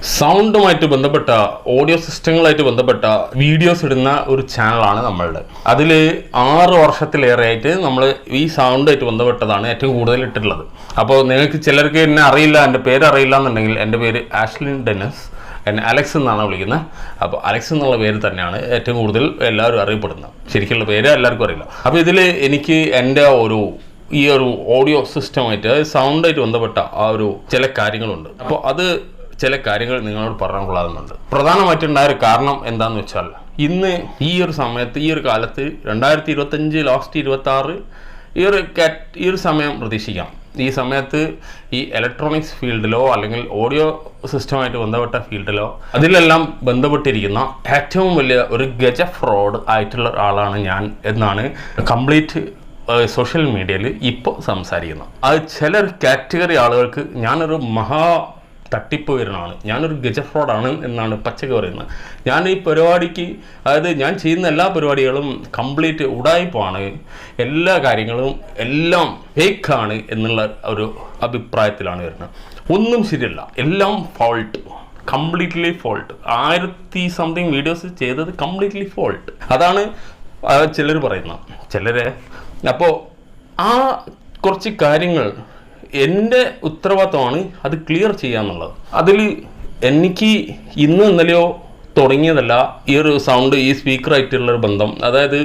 സൗണ്ടുമായിട്ട് ബന്ധപ്പെട്ട ഓഡിയോ സിസ്റ്റങ്ങളായിട്ട് ബന്ധപ്പെട്ട വീഡിയോസ് ഇടുന്ന ഒരു ചാനലാണ് നമ്മളുടെ. അതിൽ 6 വർഷത്തിലേറെയായിട്ട് നമ്മൾ ഈ സൗണ്ടായിട്ട് ബന്ധപ്പെട്ടതാണ് ഏറ്റവും കൂടുതൽ ഇട്ടിട്ടുള്ളത്. അപ്പോൾ നിങ്ങൾക്ക് ചിലർക്ക് എന്നെ അറിയില്ല, എൻ്റെ പേര് അറിയില്ല എന്നുണ്ടെങ്കിൽ എൻ്റെ പേര് ആഷ്ലിൻ ഡെന്നിസ്, എന്നെ അലക്സ് എന്നാണ് വിളിക്കുന്നത്. അപ്പോൾ അലക്സ് എന്നുള്ള പേര് തന്നെയാണ് ഏറ്റവും കൂടുതൽ എല്ലാവരും അറിയപ്പെടുന്നത്. ശരിക്കുള്ള പേര് എല്ലാവർക്കും അറിയില്ല. അപ്പോൾ ഇതിൽ എനിക്ക് എൻ്റെ ഈ ഒരു ഓഡിയോ സിസ്റ്റമായിട്ട് സൗണ്ടായിട്ട് ബന്ധപ്പെട്ട ചില കാര്യങ്ങളുണ്ട്. അപ്പോൾ ചില കാര്യങ്ങൾ നിങ്ങളോട് പറയാൻ കൊള്ളാകുന്നുണ്ട്. പ്രധാനമായിട്ടുണ്ടായ ഒരു കാരണം എന്താണെന്ന് വെച്ചാൽ, ഇന്ന് ഈ ഒരു സമയത്ത്, ഈ ഒരു കാലത്ത് 2025 ലാസ്റ്റ് 26 ഈ ഒരു സമയം പ്രതീക്ഷിക്കാം. ഈ സമയത്ത് ഈ ഇലക്ട്രോണിക്സ് ഫീൽഡിലോ അല്ലെങ്കിൽ ഓഡിയോ സിസ്റ്റമായിട്ട് ബന്ധപ്പെട്ട ഫീൽഡിലോ അതിലെല്ലാം ബന്ധപ്പെട്ടിരിക്കുന്ന ഏറ്റവും വലിയ ഒരു ഗജ ഫ്രോഡ് ആയിട്ടുള്ള ഒരാളാണ് ഞാൻ എന്നാണ് കംപ്ലീറ്റ് സോഷ്യൽ മീഡിയയിൽ ഇപ്പോൾ സംസാരിക്കുന്നത്. അത് ചില കാറ്റഗറി ആളുകൾക്ക് ഞാനൊരു തട്ടിപ്പുകാരനാണ്, ഞാനൊരു ഗജ ഫ്രോഡാണ് എന്നാണ് പച്ചക്ക് പറയുന്നത്. ഞാൻ ഈ പരിപാടിക്ക്, അതായത് ഞാൻ ചെയ്യുന്ന എല്ലാ പരിപാടികളും കംപ്ലീറ്റ് ഉടായ്പാണ്, എല്ലാ കാര്യങ്ങളും എല്ലാം ഫേക്കാണ് എന്നുള്ള ഒരു അഭിപ്രായത്തിലാണ് വരുന്നത്. ഒന്നും ശരിയല്ല, എല്ലാം ഫോൾട്ട്, കംപ്ലീറ്റ്ലി ഫോൾട്ട്. 1000 വീഡിയോസ് ചെയ്തത് കംപ്ലീറ്റ്ലി ഫോൾട്ട്. അതാണ് ചിലർ പറയുന്നത്. അപ്പോൾ ആ കുറച്ച് കാര്യങ്ങൾ എൻ്റെ ഉത്തരവാദിത്തമാണ് അത് ക്ലിയർ ചെയ്യുക എന്നുള്ളത്. അതിൽ എനിക്ക് ഇന്നലെയോ തുടങ്ങിയതല്ല ഈ ഒരു സൗണ്ട്, ഈ സ്പീക്കറായിട്ടുള്ളൊരു ബന്ധം. അതായത്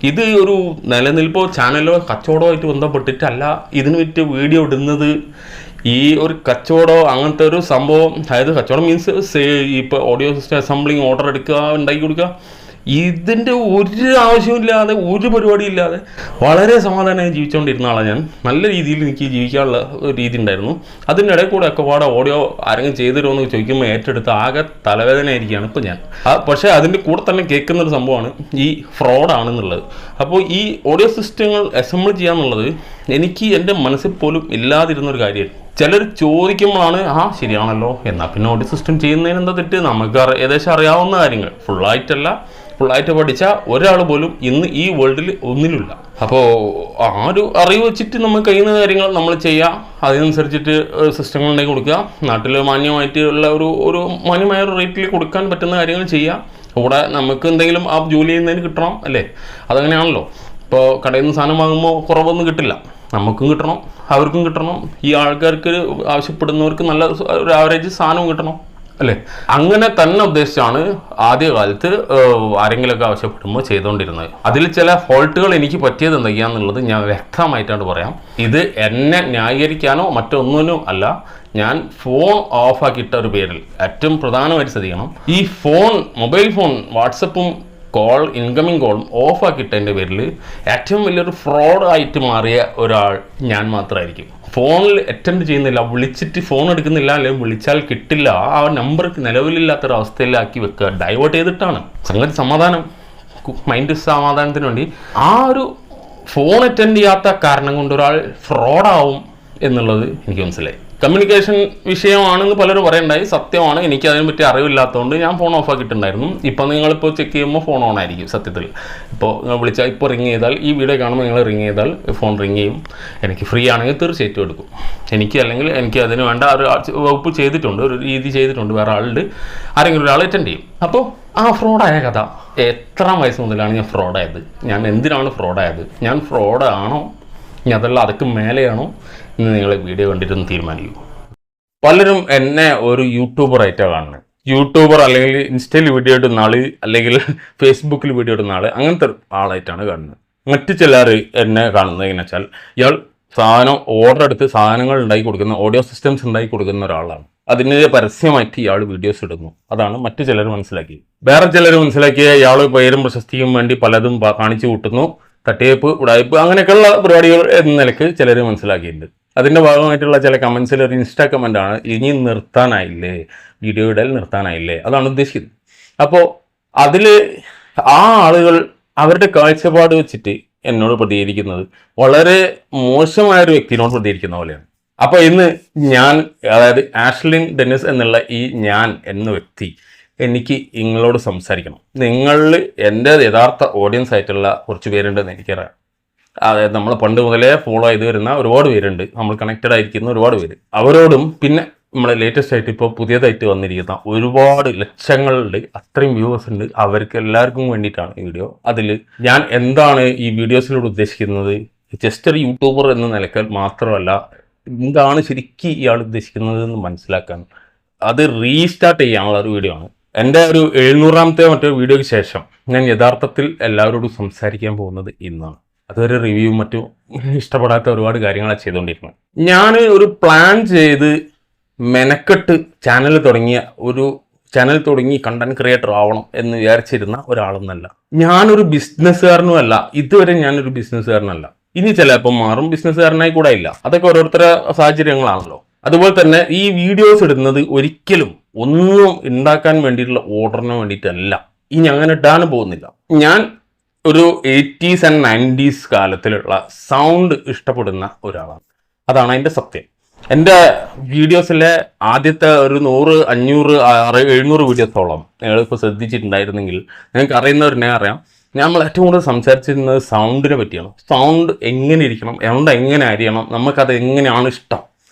ഇത് ഒരു നിലനിൽപ്പോ ചാനലോ കച്ചവടമോ ആയിട്ട് ബന്ധപ്പെട്ടിട്ടല്ല ഇതിന് പറ്റിയ വീഡിയോ ഇടുന്നത്. ഈ ഒരു കച്ചവടം അങ്ങനത്തെ ഒരു സംഭവം, അതായത് കച്ചവടം മീൻസ് ഇപ്പോൾ ഓഡിയോ സിസ്റ്റം അസംബ്ലിങ് ഓർഡർ എടുക്കുക, ഉണ്ടാക്കി കൊടുക്കുക, ഇതിൻ്റെ ഒരു ആവശ്യമില്ലാതെ, ഒരു പരിപാടിയില്ലാതെ വളരെ സമാധാനമായി ജീവിച്ചുകൊണ്ടിരുന്ന ആളാണ് ഞാൻ. നല്ല രീതിയിൽ എനിക്ക് ജീവിക്കാനുള്ള ഒരു രീതി ഉണ്ടായിരുന്നു. അതിൻ്റെ ഇടയിൽ കൂടെ ഒക്കെ ഓഡിയോ ആരെങ്കിലും ചെയ്തു തരുമോ എന്ന് ചോദിക്കുമ്പോൾ ഏറ്റെടുത്ത് ആകെ തലവേദന ആയിരിക്കുകയാണ് ഇപ്പോൾ ഞാൻ. പക്ഷേ അതിൻ്റെ കൂടെ തന്നെ കേൾക്കുന്നൊരു സംഭവമാണ് ഈ ഫ്രോഡാണെന്നുള്ളത്. അപ്പോൾ ഈ ഓഡിയോ സിസ്റ്റങ്ങൾ അസംബിൾ ചെയ്യാന്നുള്ളത് എനിക്ക് എൻ്റെ മനസ്സിൽ പോലും ഇല്ലാതിരുന്നൊരു കാര്യമായിരുന്നു. ചിലർ ചോദിക്കുമ്പോഴാണ് ശരിയാണല്ലോ, എന്നാൽ പിന്നെ ഓഡിയോ സിസ്റ്റം ചെയ്യുന്നതിന് എന്താ തെറ്റ്, നമുക്ക് ഏകദേശം അറിയാവുന്ന കാര്യങ്ങൾ, ഫുള്ളായിട്ട് പഠിച്ച ഒരാൾ പോലും ഇന്ന് ഈ വേൾഡിൽ ഒന്നിലുമില്ല. അപ്പോൾ ആ ഒരു അറിവ് വെച്ചിട്ട് നമുക്ക് കഴിയുന്ന കാര്യങ്ങൾ നമ്മൾ ചെയ്യുക, അതിനനുസരിച്ചിട്ട് സിസ്റ്റങ്ങൾ ഉണ്ടാക്കി കൊടുക്കുക, നാട്ടിൽ മാന്യമായിട്ടുള്ള ഒരു മാന്യമായ ഒരു റേറ്റിൽ കൊടുക്കാൻ പറ്റുന്ന കാര്യങ്ങൾ ചെയ്യുക. കൂടെ നമുക്ക് എന്തെങ്കിലും ആ ജോലി ചെയ്യുന്നതിന് കിട്ടണം അല്ലേ, അതങ്ങനെയാണല്ലോ. ഇപ്പോൾ കടയിൽ നിന്ന് സാധനം വാങ്ങുമ്പോൾ കുറവൊന്നും കിട്ടില്ല, നമുക്കും കിട്ടണം, അവർക്കും കിട്ടണം, ഈ ആൾക്കാർക്ക് ആവശ്യപ്പെടുന്നവർക്ക് നല്ല ഒരു ആവറേജ് സാധനവും കിട്ടണം അല്ലേ. അങ്ങനെ തന്നെ ഉദ്ദേശിച്ചാണ് ആദ്യകാലത്ത് ആരെങ്കിലുമൊക്കെ ആവശ്യപ്പെടുമ്പോൾ ചെയ്തുകൊണ്ടിരുന്നത്. അതിൽ ചില ഫോൾട്ടുകൾ എനിക്ക് പറ്റിയത് എന്തൊക്കെയാണെന്നുള്ളത് ഞാൻ വ്യക്തമായിട്ടാണ് പറയാം. ഇത് എന്നെ ന്യായീകരിക്കാനോ മറ്റൊന്നിനും അല്ല. ഞാൻ ഫോൺ ഓഫാക്കിയിട്ട ഒരു പേരിൽ ഏറ്റവും പ്രധാനമായിട്ട് ശ്രദ്ധിക്കണം, ഈ മൊബൈൽ ഫോൺ വാട്സപ്പും ഇൻകമിങ് കോളും ഓഫാക്കിയിട്ടതിൻ്റെ പേരിൽ ഏറ്റവും വലിയൊരു ഫ്രോഡായിട്ട് മാറിയ ഒരാൾ ഞാൻ മാത്രമായിരിക്കും. ഫോണിൽ അറ്റൻഡ് ചെയ്യുന്നില്ല, വിളിച്ചിട്ട് ഫോൺ എടുക്കുന്നില്ല, അല്ലെങ്കിൽ വിളിച്ചാൽ കിട്ടില്ല, ആ നമ്പർ നിലവിലില്ലാത്തൊരവസ്ഥയിലാക്കി വെക്കുക, ഡൈവേർട്ട് ചെയ്തിട്ടാണ്. സമാധാനം, മൈൻഡ് സമാധാനത്തിന് വേണ്ടി ആ ഒരു ഫോൺ അറ്റൻഡ് ചെയ്യാത്ത കാരണം കൊണ്ട് ഒരാൾ ഫ്രോഡാവും എന്നുള്ളത് എനിക്ക് മനസ്സിലായി. കമ്മ്യൂണിക്കേഷൻ വിഷയമാണെന്ന് പലരും പറയണ്ടായി, സത്യമാണ്. എനിക്ക് അതിനെ പറ്റി അറിവില്ലാത്തതുകൊണ്ട് ഞാൻ ഫോൺ ഓഫ് ആക്കിയിട്ടുണ്ടായിരുന്നു. ഇപ്പോൾ നിങ്ങളിപ്പോൾ ചെക്ക് ചെയ്യുമ്പോൾ ഫോൺ ഓൺ ആയിരിക്കും സത്യത്തിൽ. ഇപ്പോൾ നിങ്ങൾ വിളിച്ചാൽ ഇപ്പോൾ റിങ് ചെയ്താൽ, ഈ വീഡിയോ കാണുമ്പോൾ നിങ്ങൾ റിങ് ചെയ്താൽ ഫോൺ റിങ് ചെയ്യും. എനിക്ക് ഫ്രീ ആണെങ്കിൽ തീർച്ചയായിട്ടും എടുക്കും. എനിക്ക് അതിന് വേണ്ട ഒരു വകുപ്പ് ചെയ്തിട്ടുണ്ട്, ഒരു രീതി ചെയ്തിട്ടുണ്ട്, വേറെ ആളുണ്ട്, ആരെങ്കിലും ഒരാൾ അറ്റൻഡ് ചെയ്യും. അപ്പോൾ ഫ്രോഡായ കഥ, എത്ര വയസ്സ് മുതലാണ് ഞാൻ ഫ്രോഡായത്, ഞാൻ എന്തിനാണ് ഫ്രോഡായത്, ഞാൻ ഫ്രോഡാണോ ഇനി അതല്ല അതൊക്കെ മേലെയാണോ എന്ന് നിങ്ങൾ വീഡിയോ കണ്ടിട്ടൊന്ന് തീരുമാനിക്കൂ. പലരും എന്നെ ഒരു യൂട്യൂബറായിട്ടാണ് കാണുന്നത്. യൂട്യൂബർ അല്ലെങ്കിൽ ഇൻസ്റ്റയിൽ വീഡിയോ ഇടുന്ന ആൾ, അല്ലെങ്കിൽ ഫേസ്ബുക്കിൽ വീഡിയോ ഇടുന്ന ആൾ, അങ്ങനത്തെ ആളായിട്ടാണ് കാണുന്നത്. മറ്റു ചിലർ എന്നെ കാണുന്നത് എങ്ങനെ വെച്ചാൽ, ഇയാൾ സാധനം ഓർഡർ എടുത്ത് സാധനങ്ങൾ ഉണ്ടാക്കി കൊടുക്കുന്ന, ഓഡിയോ സിസ്റ്റംസ് ഉണ്ടാക്കി കൊടുക്കുന്ന ഒരാളാണ്. അതിന് പരസ്യമായിട്ട് ഇയാൾ വീഡിയോസ് ഇടുന്നു. അതാണ് മറ്റു ചിലർ മനസ്സിലാക്കിയത്. വേറെ ചിലർ മനസ്സിലാക്കിയ ഇയാൾ പേരും പ്രശസ്തിക്കും വേണ്ടി പലതും കാണിച്ചു കൂട്ടുന്നു, തട്ടിയപ്പ്, ഉടായ്പ്, അങ്ങനെയൊക്കെയുള്ള പരിപാടികൾ എന്ന നിലക്ക് ചിലർ മനസ്സിലാക്കിയിട്ടുണ്ട്. അതിൻ്റെ ഭാഗമായിട്ടുള്ള ചില കമൻസിൽ ഒരു ഇൻസ്റ്റാ കമൻ്റാണ്, ഇനി നിർത്താനായില്ലേ, വീഡിയോ ഇടൽ നിർത്താനായില്ലേ, അതാണ് ഉദ്ദേശിക്കുന്നത്. അപ്പോൾ അതിൽ ആ ആളുകൾ അവരുടെ കാഴ്ചപ്പാട് വെച്ചിട്ട് എന്നോട് പ്രതികരിക്കുന്നത് വളരെ മോശമായൊരു വ്യക്തിനോട് പ്രതികരിക്കുന്ന പോലെയാണ്. അപ്പോൾ ഇന്ന് ഞാൻ, അതായത് ആഷ്ലിൻ ഡെന്നിസ് എന്നുള്ള ഈ ഞാൻ എന്ന വ്യക്തി എനിക്ക് നിങ്ങളോട് സംസാരിക്കണം. നിങ്ങളിൽ എൻ്റെ യഥാർത്ഥ ഓഡിയൻസ് ആയിട്ടുള്ള കുറച്ച് പേരുണ്ടെന്ന് എനിക്കറിയാം. അതായത് നമ്മൾ പണ്ട് മുതലേ ഫോളോ ചെയ്ത് വരുന്ന ഒരുപാട് പേരുണ്ട്, നമ്മൾ കണക്റ്റഡ് ആയിരിക്കുന്ന ഒരുപാട് പേര്. അവരോടും പിന്നെ നമ്മളെ ലേറ്റസ്റ്റ് ആയിട്ട് ഇപ്പോൾ പുതിയതായിട്ട് വന്നിരിക്കുന്ന ഒരുപാട് ലക്ഷങ്ങളുണ്ട്, അത്രയും വ്യൂവേഴ്സ് ഉണ്ട്. അവർക്ക് എല്ലാവർക്കും വേണ്ടിയിട്ടാണ് ഈ വീഡിയോ. അതിൽ ഞാൻ എന്താണ് ഈ വീഡിയോസിലൂടെ ഉദ്ദേശിക്കുന്നത്, ജസ്റ്റ് ഒരു യൂട്യൂബർ എന്ന നിലയ്ക്ക് മാത്രമല്ല, എന്താണ് ശരിക്കും ഇയാൾ ഉദ്ദേശിക്കുന്നത് എന്ന് മനസ്സിലാക്കാൻ അത് റീസ്റ്റാർട്ട് ചെയ്യാനുള്ള ഒരു വീഡിയോ ആണ്. എൻ്റെ ഒരു 700ാമത്തെ മറ്റൊരു വീഡിയോയ്ക്ക് ശേഷം ഞാൻ യഥാർത്ഥത്തിൽ എല്ലാവരോടും സംസാരിക്കാൻ പോകുന്നത് ഇന്നാണ്. അതൊരു റിവ്യൂ മറ്റും ഇഷ്ടപ്പെടാത്ത ഒരുപാട് കാര്യങ്ങളാണ് ചെയ്തുകൊണ്ടിരുന്നത്. ഞാൻ ഒരു പ്ലാൻ ചെയ്ത് മെനക്കെട്ട് ചാനൽ തുടങ്ങി കണ്ടന്റ് ക്രിയേറ്റർ ആവണം എന്ന് വിചാരിച്ചിരുന്ന ഒരാളൊന്നല്ല. ഞാനൊരു ബിസിനസ്സുകാരനുമല്ല, ഇതുവരെ ഞാനൊരു ബിസിനസ്സുകാരനല്ല. ഇനി ചിലപ്പം മാറും, ബിസിനസ്സുകാരനായി കൂടെ ഇല്ല. അതൊക്കെ ഓരോരുത്തരുടെ സാഹചര്യങ്ങളാണല്ലോ. അതുപോലെ തന്നെ ഈ വീഡിയോസ് ഇടുന്നത് ഒരിക്കലും ഒന്നും ഉണ്ടാക്കാൻ വേണ്ടിയിട്ടുള്ള ഓർഡറിന് വേണ്ടിയിട്ടല്ല. ഇനി അങ്ങനെ ഇടാനും പോകുന്നില്ല. ഞാൻ ഒരു 80s and 90s കാലത്തിലുള്ള സൗണ്ട് ഇഷ്ടപ്പെടുന്ന ഒരാളാണ്. അതാണ് അതിൻ്റെ സത്യം. എൻ്റെ വീഡിയോസിലെ ആദ്യത്തെ ഒരു 100, 500, 700 വീഡിയോസോളം നിങ്ങളിപ്പോൾ ശ്രദ്ധിച്ചിട്ടുണ്ടായിരുന്നെങ്കിൽ നിങ്ങൾക്ക് അറിയുന്നവരെന്നെ അറിയാം. നമ്മൾ ഏറ്റവും കൂടുതൽ സംസാരിച്ചിരുന്നത് സൗണ്ടിനെ പറ്റിയാണ്. സൗണ്ട് എങ്ങനെ ഇരിക്കണം, സൗണ്ട് എങ്ങനെ അറിയണം, നമുക്കത് എങ്ങനെയാണ് ഇഷ്ടം,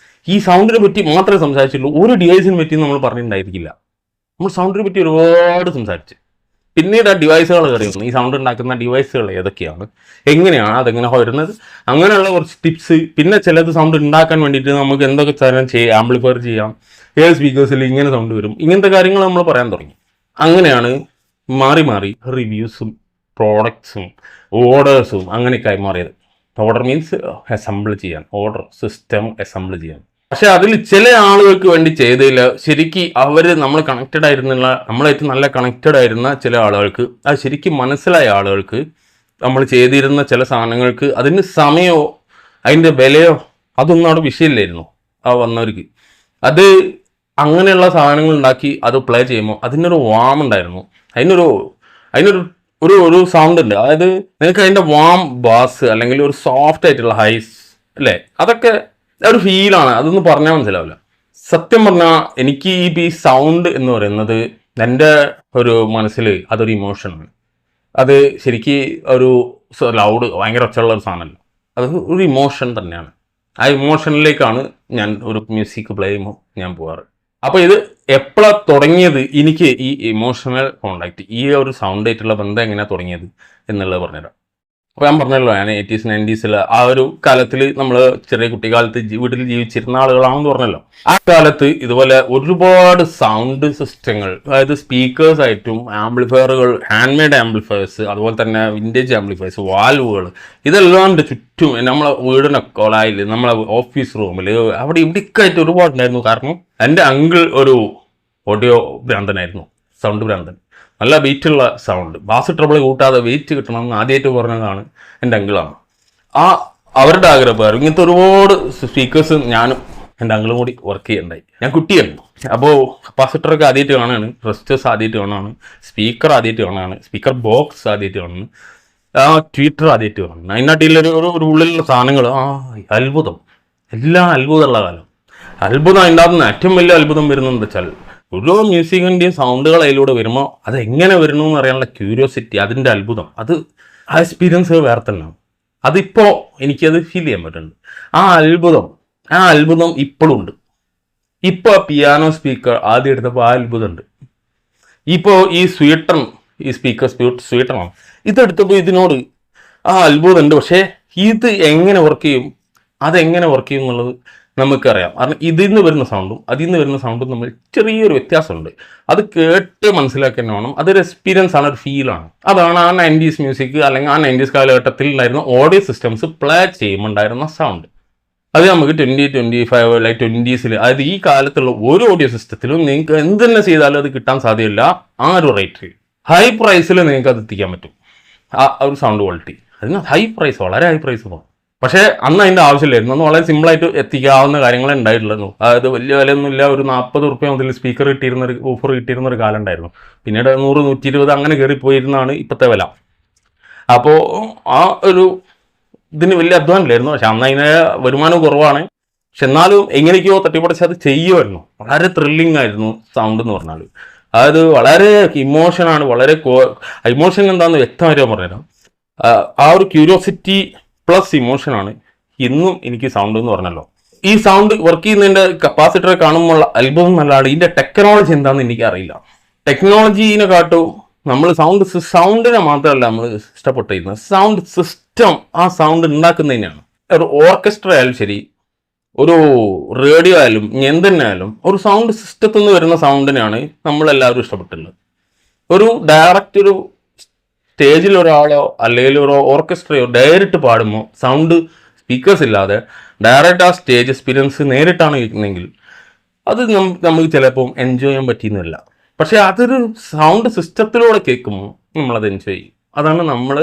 ഈ സൗണ്ടിനെ പറ്റി മാത്രമേ സംസാരിച്ചുള്ളൂ. ഒരു ഡിവൈസിനെ പറ്റി നമ്മൾ പറഞ്ഞിട്ടുണ്ടായിരിക്കില്ല. നമ്മൾ സൗണ്ടിനെ പറ്റി ഒരുപാട് സംസാരിച്ച് പിന്നീട് ആ ഡിവൈസുകൾ കയറിയിരുന്നു. ഈ സൗണ്ട് ഉണ്ടാക്കുന്ന ഡിവൈസുകൾ ഏതൊക്കെയാണ്, എങ്ങനെയാണ് അതെങ്ങനെ വരുന്നത്, അങ്ങനെയുള്ള കുറച്ച് ടിപ്സ്. പിന്നെ ചിലത് സൗണ്ട് ഉണ്ടാക്കാൻ വേണ്ടിയിട്ട് നമുക്ക് എന്തൊക്കെ തരം ചെയ്യാം, ആംപ്ലിഫയർ ചെയ്യാം, ഏത് സ്പീക്കേഴ്സിൽ ഇങ്ങനെ സൗണ്ട് വരും, ഇങ്ങനത്തെ കാര്യങ്ങൾ നമ്മൾ പറയാൻ തുടങ്ങി. അങ്ങനെയാണ് മാറി മാറി റിവ്യൂസും പ്രോഡക്ട്സും ഓർഡേഴ്സും അങ്ങനെയൊക്കെ ആയി മാറിയത്. ഓർഡർ മീൻസ് അസംബിൾ ചെയ്യാൻ, ഓർഡർ സിസ്റ്റം അസംബിൾ ചെയ്യാൻ. പക്ഷെ അതിൽ ചില ആളുകൾക്ക് വേണ്ടി ചെയ്തതിൽ ശരിക്കും അവർ നമ്മൾ കണക്റ്റഡ് ആയിരുന്നുള്ള, നമ്മളായിട്ട് നല്ല കണക്റ്റഡ് ആയിരുന്ന ചില ആളുകൾക്ക്, അത് ശരിക്കും മനസ്സിലായ ആളുകൾക്ക് നമ്മൾ ചെയ്തിരുന്ന ചില സാധനങ്ങൾക്ക് അതിന് സമയമോ അതിൻ്റെ വിലയോ അതൊന്നും അവിടെ വിഷയമില്ലായിരുന്നു. ആ വന്നവർക്ക് അത് അങ്ങനെയുള്ള സാധനങ്ങൾ ഉണ്ടാക്കി അത് പ്ലേ ചെയ്യുമ്പോൾ അതിനൊരു വാം ഉണ്ടായിരുന്നു. അതിനൊരു ഒരു സൗണ്ട് ഉണ്ട്. അതായത് നിങ്ങൾക്ക് അതിൻ്റെ വാം ബാസ് അല്ലെങ്കിൽ ഒരു സോഫ്റ്റ് ആയിട്ടുള്ള ഹൈസ് അല്ലേ, അതൊക്കെ ഒരു ഫീലാണ്. അതൊന്നും പറഞ്ഞാൽ മനസ്സിലാവില്ല. സത്യം പറഞ്ഞാൽ എനിക്ക് ഈ സൗണ്ട് എന്ന് പറയുന്നത് എൻ്റെ ഒരു മനസ്സിൽ അതൊരു ഇമോഷനാണ്. അത് ശരിക്കും ഒരു ലൗഡ് ഭയങ്കര ഒച്ചയുള്ള ഒരു സാധനമല്ല, അത് ഒരു ഇമോഷൻ തന്നെയാണ്. ആ ഇമോഷനിലേക്കാണ് ഞാൻ ഒരു മ്യൂസിക് പ്ലേ ചെയ്യുമ്പോൾ ഞാൻ പോകാറ്. അപ്പോൾ ഇത് എപ്പോഴാണ് തുടങ്ങിയത്, എനിക്ക് ഈ ഇമോഷണൽ കോണ്ടാക്ട്, ഈ ഒരു സൗണ്ട് ആയിട്ടുള്ള ബന്ധം എങ്ങനെയാണ് തുടങ്ങിയത് എന്നുള്ളത് പറഞ്ഞുതരാം. അപ്പോൾ ഞാൻ പറഞ്ഞല്ലോ, ഞാൻ 80s 90s ആ ഒരു കാലത്തിൽ നമ്മൾ ചെറിയ കുട്ടിക്കാലത്ത് വീട്ടിൽ ജീവിച്ചിരുന്ന ആളുകളാണെന്ന് പറഞ്ഞല്ലോ. ആ കാലത്ത് ഇതുപോലെ ഒരുപാട് സൗണ്ട് സിസ്റ്റങ്ങൾ, അതായത് സ്പീക്കേഴ്സ് ആയിട്ടും ആംപ്ലിഫയറുകൾ, ഹാൻഡ് മെയ്ഡ് ആംപ്ലിഫയേഴ്സ്, അതുപോലെ തന്നെ വിൻറ്റേജ് ആംപ്ലിഫയേഴ്സ്, വാൽവുകൾ, ഇതെല്ലാം എൻ്റെ ചുറ്റും നമ്മളെ വീടിൻ്റെ കൊലായിൽ, നമ്മളെ ഓഫീസ് റൂമിൽ, അവിടെ ഇവിടെയൊക്കെ ആയിട്ട് ഒരുപാടുണ്ടായിരുന്നു. കാരണം എൻ്റെ അങ്കിൾ ഒരു ഓഡിയോ ഭ്രാന്തനായിരുന്നു, സൗണ്ട് ഭ്രാന്തൻ. നല്ല വെയിറ്റുള്ള സൗണ്ട്, ബാസ് ട്രബിൾ കൂട്ടാതെ വെയിറ്റ് കിട്ടണമെന്ന് ആദ്യമായിട്ട് പറഞ്ഞതാണ് എൻ്റെ അങ്കിളാണ്. അവരുടെ ആഗ്രഹപ്രകാരം ഇങ്ങനത്തെ ഒരുപാട് സ്പീക്കേഴ്സ് ഞാനും എൻ്റെ അങ്കിളും കൂടി വർക്ക് ചെയ്യണ്ടായി. ഞാൻ കുട്ടിയായിരുന്നു. അപ്പോൾ കപ്പാസിറ്ററൊക്കെ ആദ്യമായിട്ട് കാണുകയാണ്, റെസിസ്റ്റേഴ്സ് ആദ്യമായിട്ട് കാണുകയാണ്, സ്പീക്കർ ആദ്യമായിട്ട് കാണുകയാണ്, സ്പീക്കർ ബോക്സ് ആദ്യമായിട്ട് കാണുന്നു, ട്വിറ്റർ ആദ്യമായിട്ട് കാണുന്നു. അതിനാട്ടിലൊരു ഉള്ളിലുള്ള സാധനങ്ങൾ, അത്ഭുതം, എല്ലാം അത്ഭുതമുള്ള കാലം. അത്ഭുതം ഉണ്ടാകുന്ന ഏറ്റവും വലിയ അത്ഭുതം വരുന്നത് വെച്ചാൽ ഓരോ മ്യൂസിക്കിൻ്റെയും സൗണ്ടുകൾ അതിലൂടെ വരുമ്പോൾ അത് എങ്ങനെ വരുന്നു എന്ന് അറിയാനുള്ള ക്യൂരിയോസിറ്റി, അതിൻ്റെ അത്ഭുതം, അത് ആ എക്സ്പീരിയൻസ് വേറെ തന്നെയാണ്. അതിപ്പോൾ എനിക്കത് ഫീൽ ചെയ്യാൻ പറ്റുന്നുണ്ട്. ആ അത്ഭുതം ഇപ്പോഴും ഉണ്ട്. ഇപ്പോൾ പിയാനോ സ്പീക്കർ ആദ്യം എടുത്തപ്പോൾ ആ അത്ഭുതം ഉണ്ട്. ഇപ്പോൾ ഈ സ്പീക്കർ സ്വീറ്ററാണ്, ഇതെടുത്തപ്പോൾ ഇതിനോട് ആ അത്ഭുതം ഉണ്ട്. പക്ഷേ ഇത് എങ്ങനെ വർക്ക് ചെയ്യും, അതെങ്ങനെ വർക്ക് ചെയ്യും എന്നുള്ളത് നമുക്കറിയാം. കാരണം ഇതിൽ നിന്ന് വരുന്ന സൗണ്ടും അതിൽ നിന്ന് വരുന്ന സൗണ്ടും നമ്മൾ ചെറിയൊരു വ്യത്യാസമുണ്ട്. അത് കേട്ട് മനസ്സിലാക്കാൻ വേണം. അതൊരു എക്സ്പീരിയൻസ് ആണ്, ഒരു ഫീലാണ്. അതാണ് ആ 90s മ്യൂസിക് അല്ലെങ്കിൽ ആ 90s കാലഘട്ടത്തിൽ ഉണ്ടായിരുന്ന ഓഡിയോ സിസ്റ്റംസ് പ്ലേ ചെയ്യുമ്പോൾ ഉണ്ടായിരുന്ന സൗണ്ട്. അത് നമുക്ക് 2025 ലൈക്ക് 20s, അതായത് ഈ കാലത്തുള്ള ഒരു ഓഡിയോ സിസ്റ്റത്തിലും നിങ്ങൾക്ക് എന്ത് തന്നെ ചെയ്താലും അത് കിട്ടാൻ സാധ്യമല്ല. ആ ഒരു റേറ്റിൽ ഹൈ പ്രൈസിൽ നിങ്ങൾക്ക് അത് എത്തിക്കാൻ പറ്റും. ആ ഒരു സൗണ്ട് ക്വാളിറ്റി അതിന് ഹൈ പ്രൈസ്, വളരെ ഹൈ പ്രൈസ് പോകും. പക്ഷേ അന്ന് അതിൻ്റെ ആവശ്യമില്ലായിരുന്നു. അന്ന് വളരെ സിമ്പിളായിട്ട് എത്തിക്കാവുന്ന കാര്യങ്ങളെ ഉണ്ടായിട്ടുള്ളൂ. അതായത് വലിയ വിലയൊന്നുമില്ല. ഒരു 40 റുപ്യ മുതൽ സ്പീക്കർ ഓഫർ കിട്ടിയിരുന്ന ഒരു കാലം ഉണ്ടായിരുന്നു. പിന്നീട് 100, 120 അങ്ങനെ കയറിപ്പോയിരുന്നാണ് ഇപ്പോഴത്തെ വില. അപ്പോൾ ആ ഒരു ഇതിന് വലിയ അധ്വാനമില്ലായിരുന്നു. പക്ഷെ അന്ന് അതിന് വരുമാനം കുറവാണ്. പക്ഷെ എന്നാലും എങ്ങനെയൊക്കെയോ തട്ടിപ്പടച്ച് അത് ചെയ്യുമായിരുന്നു. വളരെ ത്രില്ലിംഗ് ആയിരുന്നു സൗണ്ട് എന്ന് പറഞ്ഞാൽ. അതായത് വളരെ ഇമോഷനാണ്, വളരെ ഇമോഷൻ എന്താണെന്ന് വ്യക്തമായിട്ട് പറഞ്ഞുതരാം. ആ ഒരു ക്യൂരിയോസിറ്റി പ്ലസ് ഇമോഷനാണ് ഇന്നും എനിക്ക് സൗണ്ട് എന്ന് പറഞ്ഞല്ലോ. ഈ സൗണ്ട് വർക്ക് ചെയ്യുന്നതിന്റെ കപ്പാസിറ്ററെ കാണുമ്പോൾ അത്ഭുതം നല്ലതാണ്. ഇതിന്റെ ടെക്നോളജി എന്താണെന്ന് എനിക്കറിയില്ല. ടെക്നോളജീനെ കാട്ടും നമ്മൾ സൗണ്ടിനെ മാത്രമല്ല നമ്മൾ ഇഷ്ടപ്പെട്ടിരുന്നത്, സൗണ്ട് സിസ്റ്റം, ആ സൗണ്ട് ഉണ്ടാക്കുന്നതിനാണ്. ഒരു ഓർക്കസ്ട്ര ആയാലും ശരി, ഒരു റേഡിയോ ആയാലും എന്തിനായാലും ഒരു സൗണ്ട് സിസ്റ്റത്തിൽ നിന്ന് വരുന്ന സൗണ്ടിനാണ് നമ്മളെല്ലാവരും ഇഷ്ടപ്പെട്ടുള്ളത്. ഒരു ഡയറക്റ്റ് ഒരു സ്റ്റേജിൽ ഒരാളോ അല്ലെങ്കിൽ ഒരു ഓർക്കസ്ട്രയോ ഡയറക്റ്റ് പാടുമ്പോൾ സൗണ്ട് സ്പീക്കേഴ്സ് ഇല്ലാതെ ഡയറക്റ്റ് ആ സ്റ്റേജ് എക്സ്പീരിയൻസ് നേരിട്ടാണ് കേൾക്കുന്നതെങ്കിൽ അത് നമുക്ക് ചിലപ്പോൾ എൻജോയ് ചെയ്യാൻ പറ്റിയെന്നില്ല. പക്ഷെ അതൊരു സൗണ്ട് സിസ്റ്റത്തിലൂടെ കേൾക്കുമ്പോൾ നമ്മളത് എൻജോയ് ചെയ്യും. അതാണ് നമ്മൾ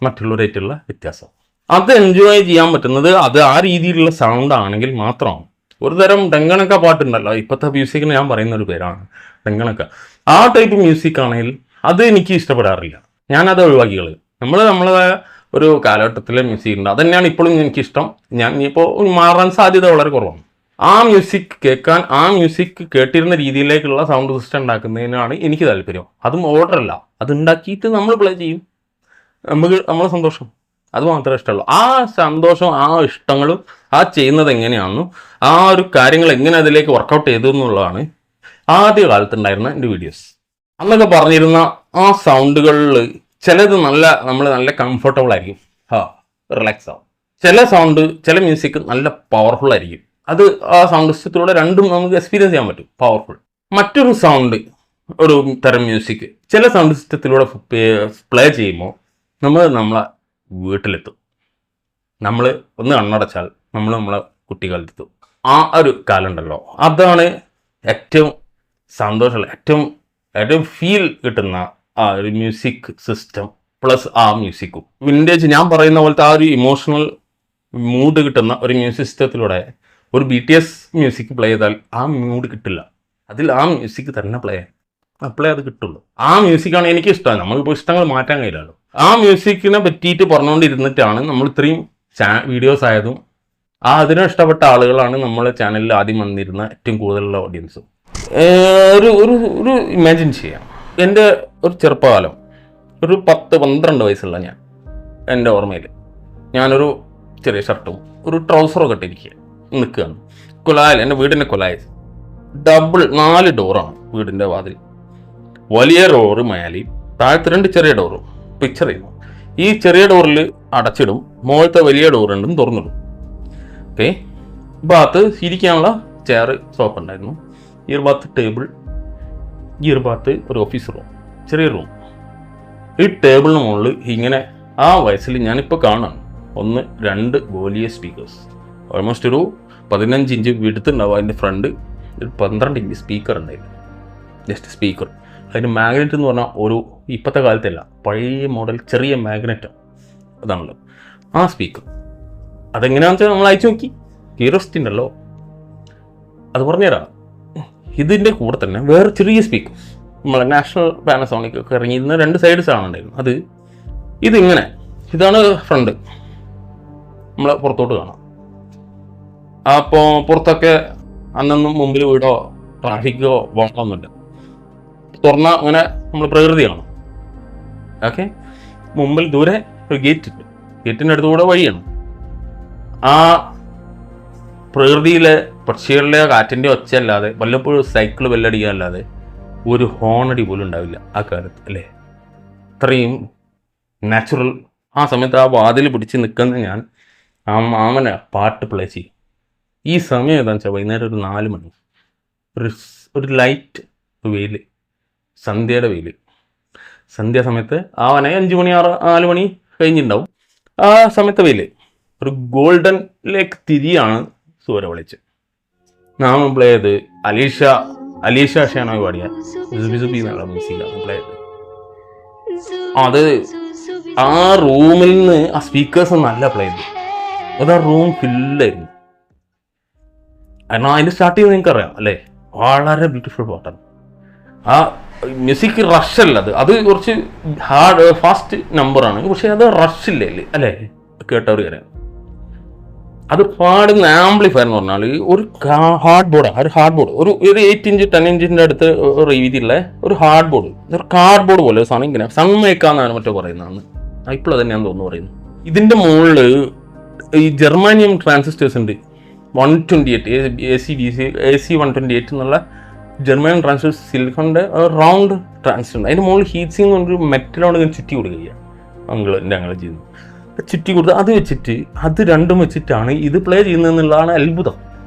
മറ്റുള്ളവരായിട്ടുള്ള വ്യത്യാസം. അത് എൻജോയ് ചെയ്യാൻ പറ്റുന്നത് അത് ആ രീതിയിലുള്ള സൗണ്ട് ആണെങ്കിൽ മാത്രമാണ്. ഒരു തരം ഡങ്കണക്ക പാട്ടുണ്ടല്ലോ, ഇപ്പോഴത്തെ മ്യൂസിക്കിന് ഞാൻ പറയുന്ന ഒരു പേരാണ് ഡങ്കണക്ക. ആ ടൈപ്പ് മ്യൂസിക് ആണെങ്കിൽ അത് എനിക്ക് ഇഷ്ടപ്പെടാറില്ല. ഞാനത് ഒഴിവാക്കികൾ. നമ്മളെ ഒരു കാലഘട്ടത്തിലെ മ്യൂസിക് ഉണ്ട്, അത് തന്നെയാണ് ഇപ്പോഴും എനിക്കിഷ്ടം. ഞാൻ ഇപ്പോൾ മാറാൻ സാധ്യത വളരെ കുറവാണ്. ആ മ്യൂസിക് കേൾക്കാൻ, ആ മ്യൂസിക് കേട്ടിരുന്ന രീതിയിലേക്കുള്ള സൗണ്ട് സിസ്റ്റം ഉണ്ടാക്കുന്നതിനാണ് എനിക്ക് താല്പര്യം. അതും ഓർഡറല്ല, അത് ഉണ്ടാക്കിയിട്ട് നമ്മൾ പ്ലേ ചെയ്യും, നമ്മളെ സന്തോഷം, അത് മാത്രമേ ഇഷ്ടമുള്ളൂ. ആ സന്തോഷം, ആ ഇഷ്ടങ്ങളും ആ ചെയ്യുന്നത് എങ്ങനെയാണെന്നും ആ ഒരു കാര്യങ്ങൾ എങ്ങനെ അതിലേക്ക് വർക്കൗട്ട് ചെയ്തു എന്നുള്ളതാണ് ആദ്യ കാലത്തുണ്ടായിരുന്ന എൻ്റെ വീഡിയോസ്. അന്നൊക്കെ പറഞ്ഞിരുന്ന ആ സൗണ്ടുകളിൽ ചിലത് നമ്മൾ നല്ല കംഫർട്ടബിൾ ആയിരിക്കും, റിലാക്സ് ആവും. ചില സൗണ്ട്, ചില മ്യൂസിക് നല്ല പവർഫുൾ ആയിരിക്കും. അത് ആ സൗണ്ട് സിസ്റ്റത്തിലൂടെ രണ്ടും നമുക്ക് എക്സ്പീരിയൻസ് ചെയ്യാൻ പറ്റും, പവർഫുൾ. മറ്റൊരു സൗണ്ട്, ഒരു തരം മ്യൂസിക് ചില സൗണ്ട് സിസ്റ്റത്തിലൂടെ പ്ലേ ചെയ്യുമ്പോൾ നമ്മളെ വീട്ടിലെത്തും. നമ്മൾ ഒന്ന് കണ്ണടച്ചാൽ നമ്മളെ കുട്ടിക്കാലത്തെത്തും. ആ ഒരു കാലം ഉണ്ടല്ലോ, അതാണ് ഏറ്റവും സന്തോഷമുള്ള, ഏറ്റവും ഫീൽ കിട്ടുന്ന ആ ഒരു മ്യൂസിക് സിസ്റ്റം പ്ലസ് ആ മ്യൂസിക്കും. വിൻറ്റേജ് ഞാൻ പറയുന്ന പോലത്തെ ആ ഒരു ഇമോഷണൽ മൂഡ് കിട്ടുന്ന ഒരു മ്യൂസിക് സിസ്റ്റത്തിലൂടെ ഒരു BTS മ്യൂസിക് പ്ലേ ചെയ്താൽ ആ മൂഡ് കിട്ടില്ല. അതിൽ ആ മ്യൂസിക് തന്നെ അപ്പോഴേ അത് കിട്ടുള്ളൂ. ആ മ്യൂസിക്കാണ് എനിക്ക് ഇഷ്ടം. നമ്മളിപ്പോൾ ഇഷ്ടങ്ങൾ മാറ്റാൻ കഴിയില്ലല്ലോ. ആ മ്യൂസിക്കിനെ പറ്റിയിട്ട് പറഞ്ഞുകൊണ്ടിരുന്നിട്ടാണ് നമ്മൾ ഇത്രയും വീഡിയോസ് ആയതും. അതിനെ ഇഷ്ടപ്പെട്ട ആളുകളാണ് നമ്മളെ ചാനലിൽ ആദ്യം വന്നിരുന്ന ഏറ്റവും കൂടുതലുള്ള ഓഡിയൻസ്. ഒരു ഇമാജിൻ ചെയ്യാം, എൻ്റെ ഒരു ചെറുപ്പകാലം, ഒരു 10-12 വയസ്സുള്ള ഞാൻ, എൻ്റെ ഓർമ്മയിൽ ഞാനൊരു ചെറിയ ഷർട്ടും ഒരു ട്രൗസറും ഇട്ടിരിക്കുക നിൽക്കുകയാണ് കൊലായിൽ, എൻ്റെ വീടിൻ്റെ കൊലായിൽ. 4 ഡോറാണ് വീടിൻ്റെ വാതിൽ. വലിയ ഡോറ് മേലെയും താഴത്തെ 2 ചെറിയ ഡോറും. പിക്ചർ ചെയ്യുന്നു, ഈ ചെറിയ ഡോറിൽ അടച്ചിടും, മുകളിലത്തെ വലിയ ഡോർ രണ്ടും തുറന്നിടും. ഓക്കെ, ഭാഗത്ത് ഇരിക്കാനുള്ള ചെയർ, സോഫ ഉണ്ടായിരുന്നു. ഈ ഒരു ഭാഗത്ത് ടേബിൾ, ഈ ഒരു ഭാഗത്ത് ഒരു ഓഫീസ് റൂം, ചെറിയ റൂം. ഈ ടേബിളിന് മുകളിൽ ഇങ്ങനെ ആ വയസ്സിൽ ഞാനിപ്പോൾ കാണാം 1, 2 വലിയ സ്പീക്കേഴ്സ്. ഓൾമോസ്റ്റ് ഒരു 15 ഇഞ്ച് വിടുത്തുണ്ടാവും. അതിൻ്റെ ഫ്രണ്ട് ഒരു 12 ഇഞ്ച് സ്പീക്കർ ഉണ്ടായിരുന്നു, ജസ്റ്റ് സ്പീക്കർ. അതിന് മാഗ്നറ്റ് എന്ന് പറഞ്ഞാൽ ഒരു ഇപ്പോഴത്തെ കാലത്തല്ല, പഴയ മോഡൽ ചെറിയ മാഗ്നറ്റ് അതാണല്ലോ ആ സ്പീക്കർ. അതെങ്ങനെയാണെന്ന് വെച്ചാൽ നമ്മൾ അയച്ചു നോക്കി, ക്യൂരിയോസിറ്റി ഉണ്ടല്ലോ, അത് പറഞ്ഞുതരാം. ഇതിൻ്റെ കൂടെ തന്നെ വേറെ ചെറിയ സ്പീക്കേഴ്സ്, നമ്മളെ നാഷണൽ പാനസോണിക് ഒക്കെ ഇറങ്ങിയിരുന്ന 2 സൈഡ്സ് ആണുണ്ടായിരുന്നു. ഇതിങ്ങനെ, ഇതാണ് ഫ്രണ്ട്, നമ്മളെ പുറത്തോട്ട് കാണാം. അപ്പോൾ പുറത്തൊക്കെ അന്നൊന്നും മുമ്പിൽ വീടോ ട്രാഫിക്കോ പോകണമെന്നില്ല, തുറന്ന അങ്ങനെ നമ്മൾ പ്രകൃതി കാണും. ഓക്കെ, മുമ്പിൽ ദൂരെ ഒരു ഗേറ്റ് ഉണ്ട്, ഗേറ്റിൻ്റെ അടുത്തുകൂടെ വഴിയാണ്. ആ പ്രകൃതിയിലെ പക്ഷികളുടെ കാറ്റിൻ്റെ ഒച്ച അല്ലാതെ, വല്ലപ്പോഴും സൈക്കിൾ ബെല്ലടിക്കുക അല്ലാതെ ഒരു ഹോണടി പോലും ഉണ്ടാവില്ല ആ കാലത്ത്, അല്ലേ? അത്രയും നാച്ചുറൽ. ആ സമയത്ത് ആ വാതിൽ പിടിച്ച് നിൽക്കുന്ന ഞാൻ ആ മാമനെ പാട്ട് പ്ലേ ചെയ്യും. ഈ സമയം ഏതാണെന്ന് വെച്ചാൽ വൈകുന്നേരം ഒരു 4 മണി, ഒരു ലൈറ്റ് വെയിൽ, സന്ധ്യയുടെ വെയിൽ. സന്ധ്യാസമയത്ത് ആ 5 മണി 4 മണി കഴിഞ്ഞിട്ടുണ്ടാവും. ആ സമയത്ത് വെയിൽ ഒരു ഗോൾഡനിലേക്ക് തിരിയാണ് സൂര്യ വിളിച്ച്. നാം പ്ലേ ചെയ്ത് അലീഷ ഷാനോയ് പാടിയ സുബി എന്നുള്ള മ്യൂസിക്കാണ് പ്ലേ ചെയ്തത്. അത് ആ റൂമിൽ നിന്ന് ആ സ്പീക്കേഴ്സ് നല്ല പ്ലേ ചെയ്തു. അത് ആ റൂം ഫില്ലായിരുന്നു. കാരണം അതിൻ്റെ സ്റ്റാർട്ട് ചെയ്ത് നിങ്ങൾക്കറിയാം അല്ലേ, വളരെ ബ്യൂട്ടിഫുൾ പാട്ടാണ്. ആ മ്യൂസിക് റഷല്ല, അത് കുറച്ച് ഫാസ്റ്റ് നമ്പറാണ്, പക്ഷെ അത് റഷില്ലേ അല്ലേ, കേട്ടവർ അറിയാം. അത് പാടുന്ന ആംപ്ലിഫയർ എന്ന് പറഞ്ഞാൽ ഒരു ഹാർഡ് ബോർഡ്, ഒരു 8 ഇഞ്ച് 10 ഇഞ്ചിൻ്റെ അടുത്ത് രീതിയിലുള്ള ഒരു ഹാർഡ് ബോർഡ്, ഒരു കാർഡ് ബോർഡ് പോലെ ഒരു സാധനം. ഇങ്ങനെ സൺമേക്കാന്നാണ് മറ്റോ പറയുന്നതാണ്, ഇപ്പോൾ തന്നെയാണെന്ന് തോന്നുന്നു പറയുന്നത്. ഇതിൻ്റെ മുകളിൽ ഈ ജർമാനിയം ട്രാൻസിസ്റ്റേഴ്സ് ഉണ്ട്, 128 AC 128 എന്നുള്ള ജർമ്മൻ ട്രാൻസിസ്റ്റർ സിലിക്കോണിൻ്റെ റൗണ്ട് ട്രാൻസിസ്റ്റർ. അതിന് മുകളിൽ ഹീറ്റ് സിങ് ഒരു മെറ്റലോട് ഇങ്ങനെ ചുറ്റി കൊടുക്കുകയാണ് ഞങ്ങൾ ചെയ്യുന്നത്. ചുറ്റി കൊടുത്ത് അത് വെച്ചിട്ട് അത് രണ്ടും വെച്ചിട്ടാണ് ഇത് പ്ലേ ചെയ്യുന്നത് എന്നുള്ളതാണ് അത്ഭുതം.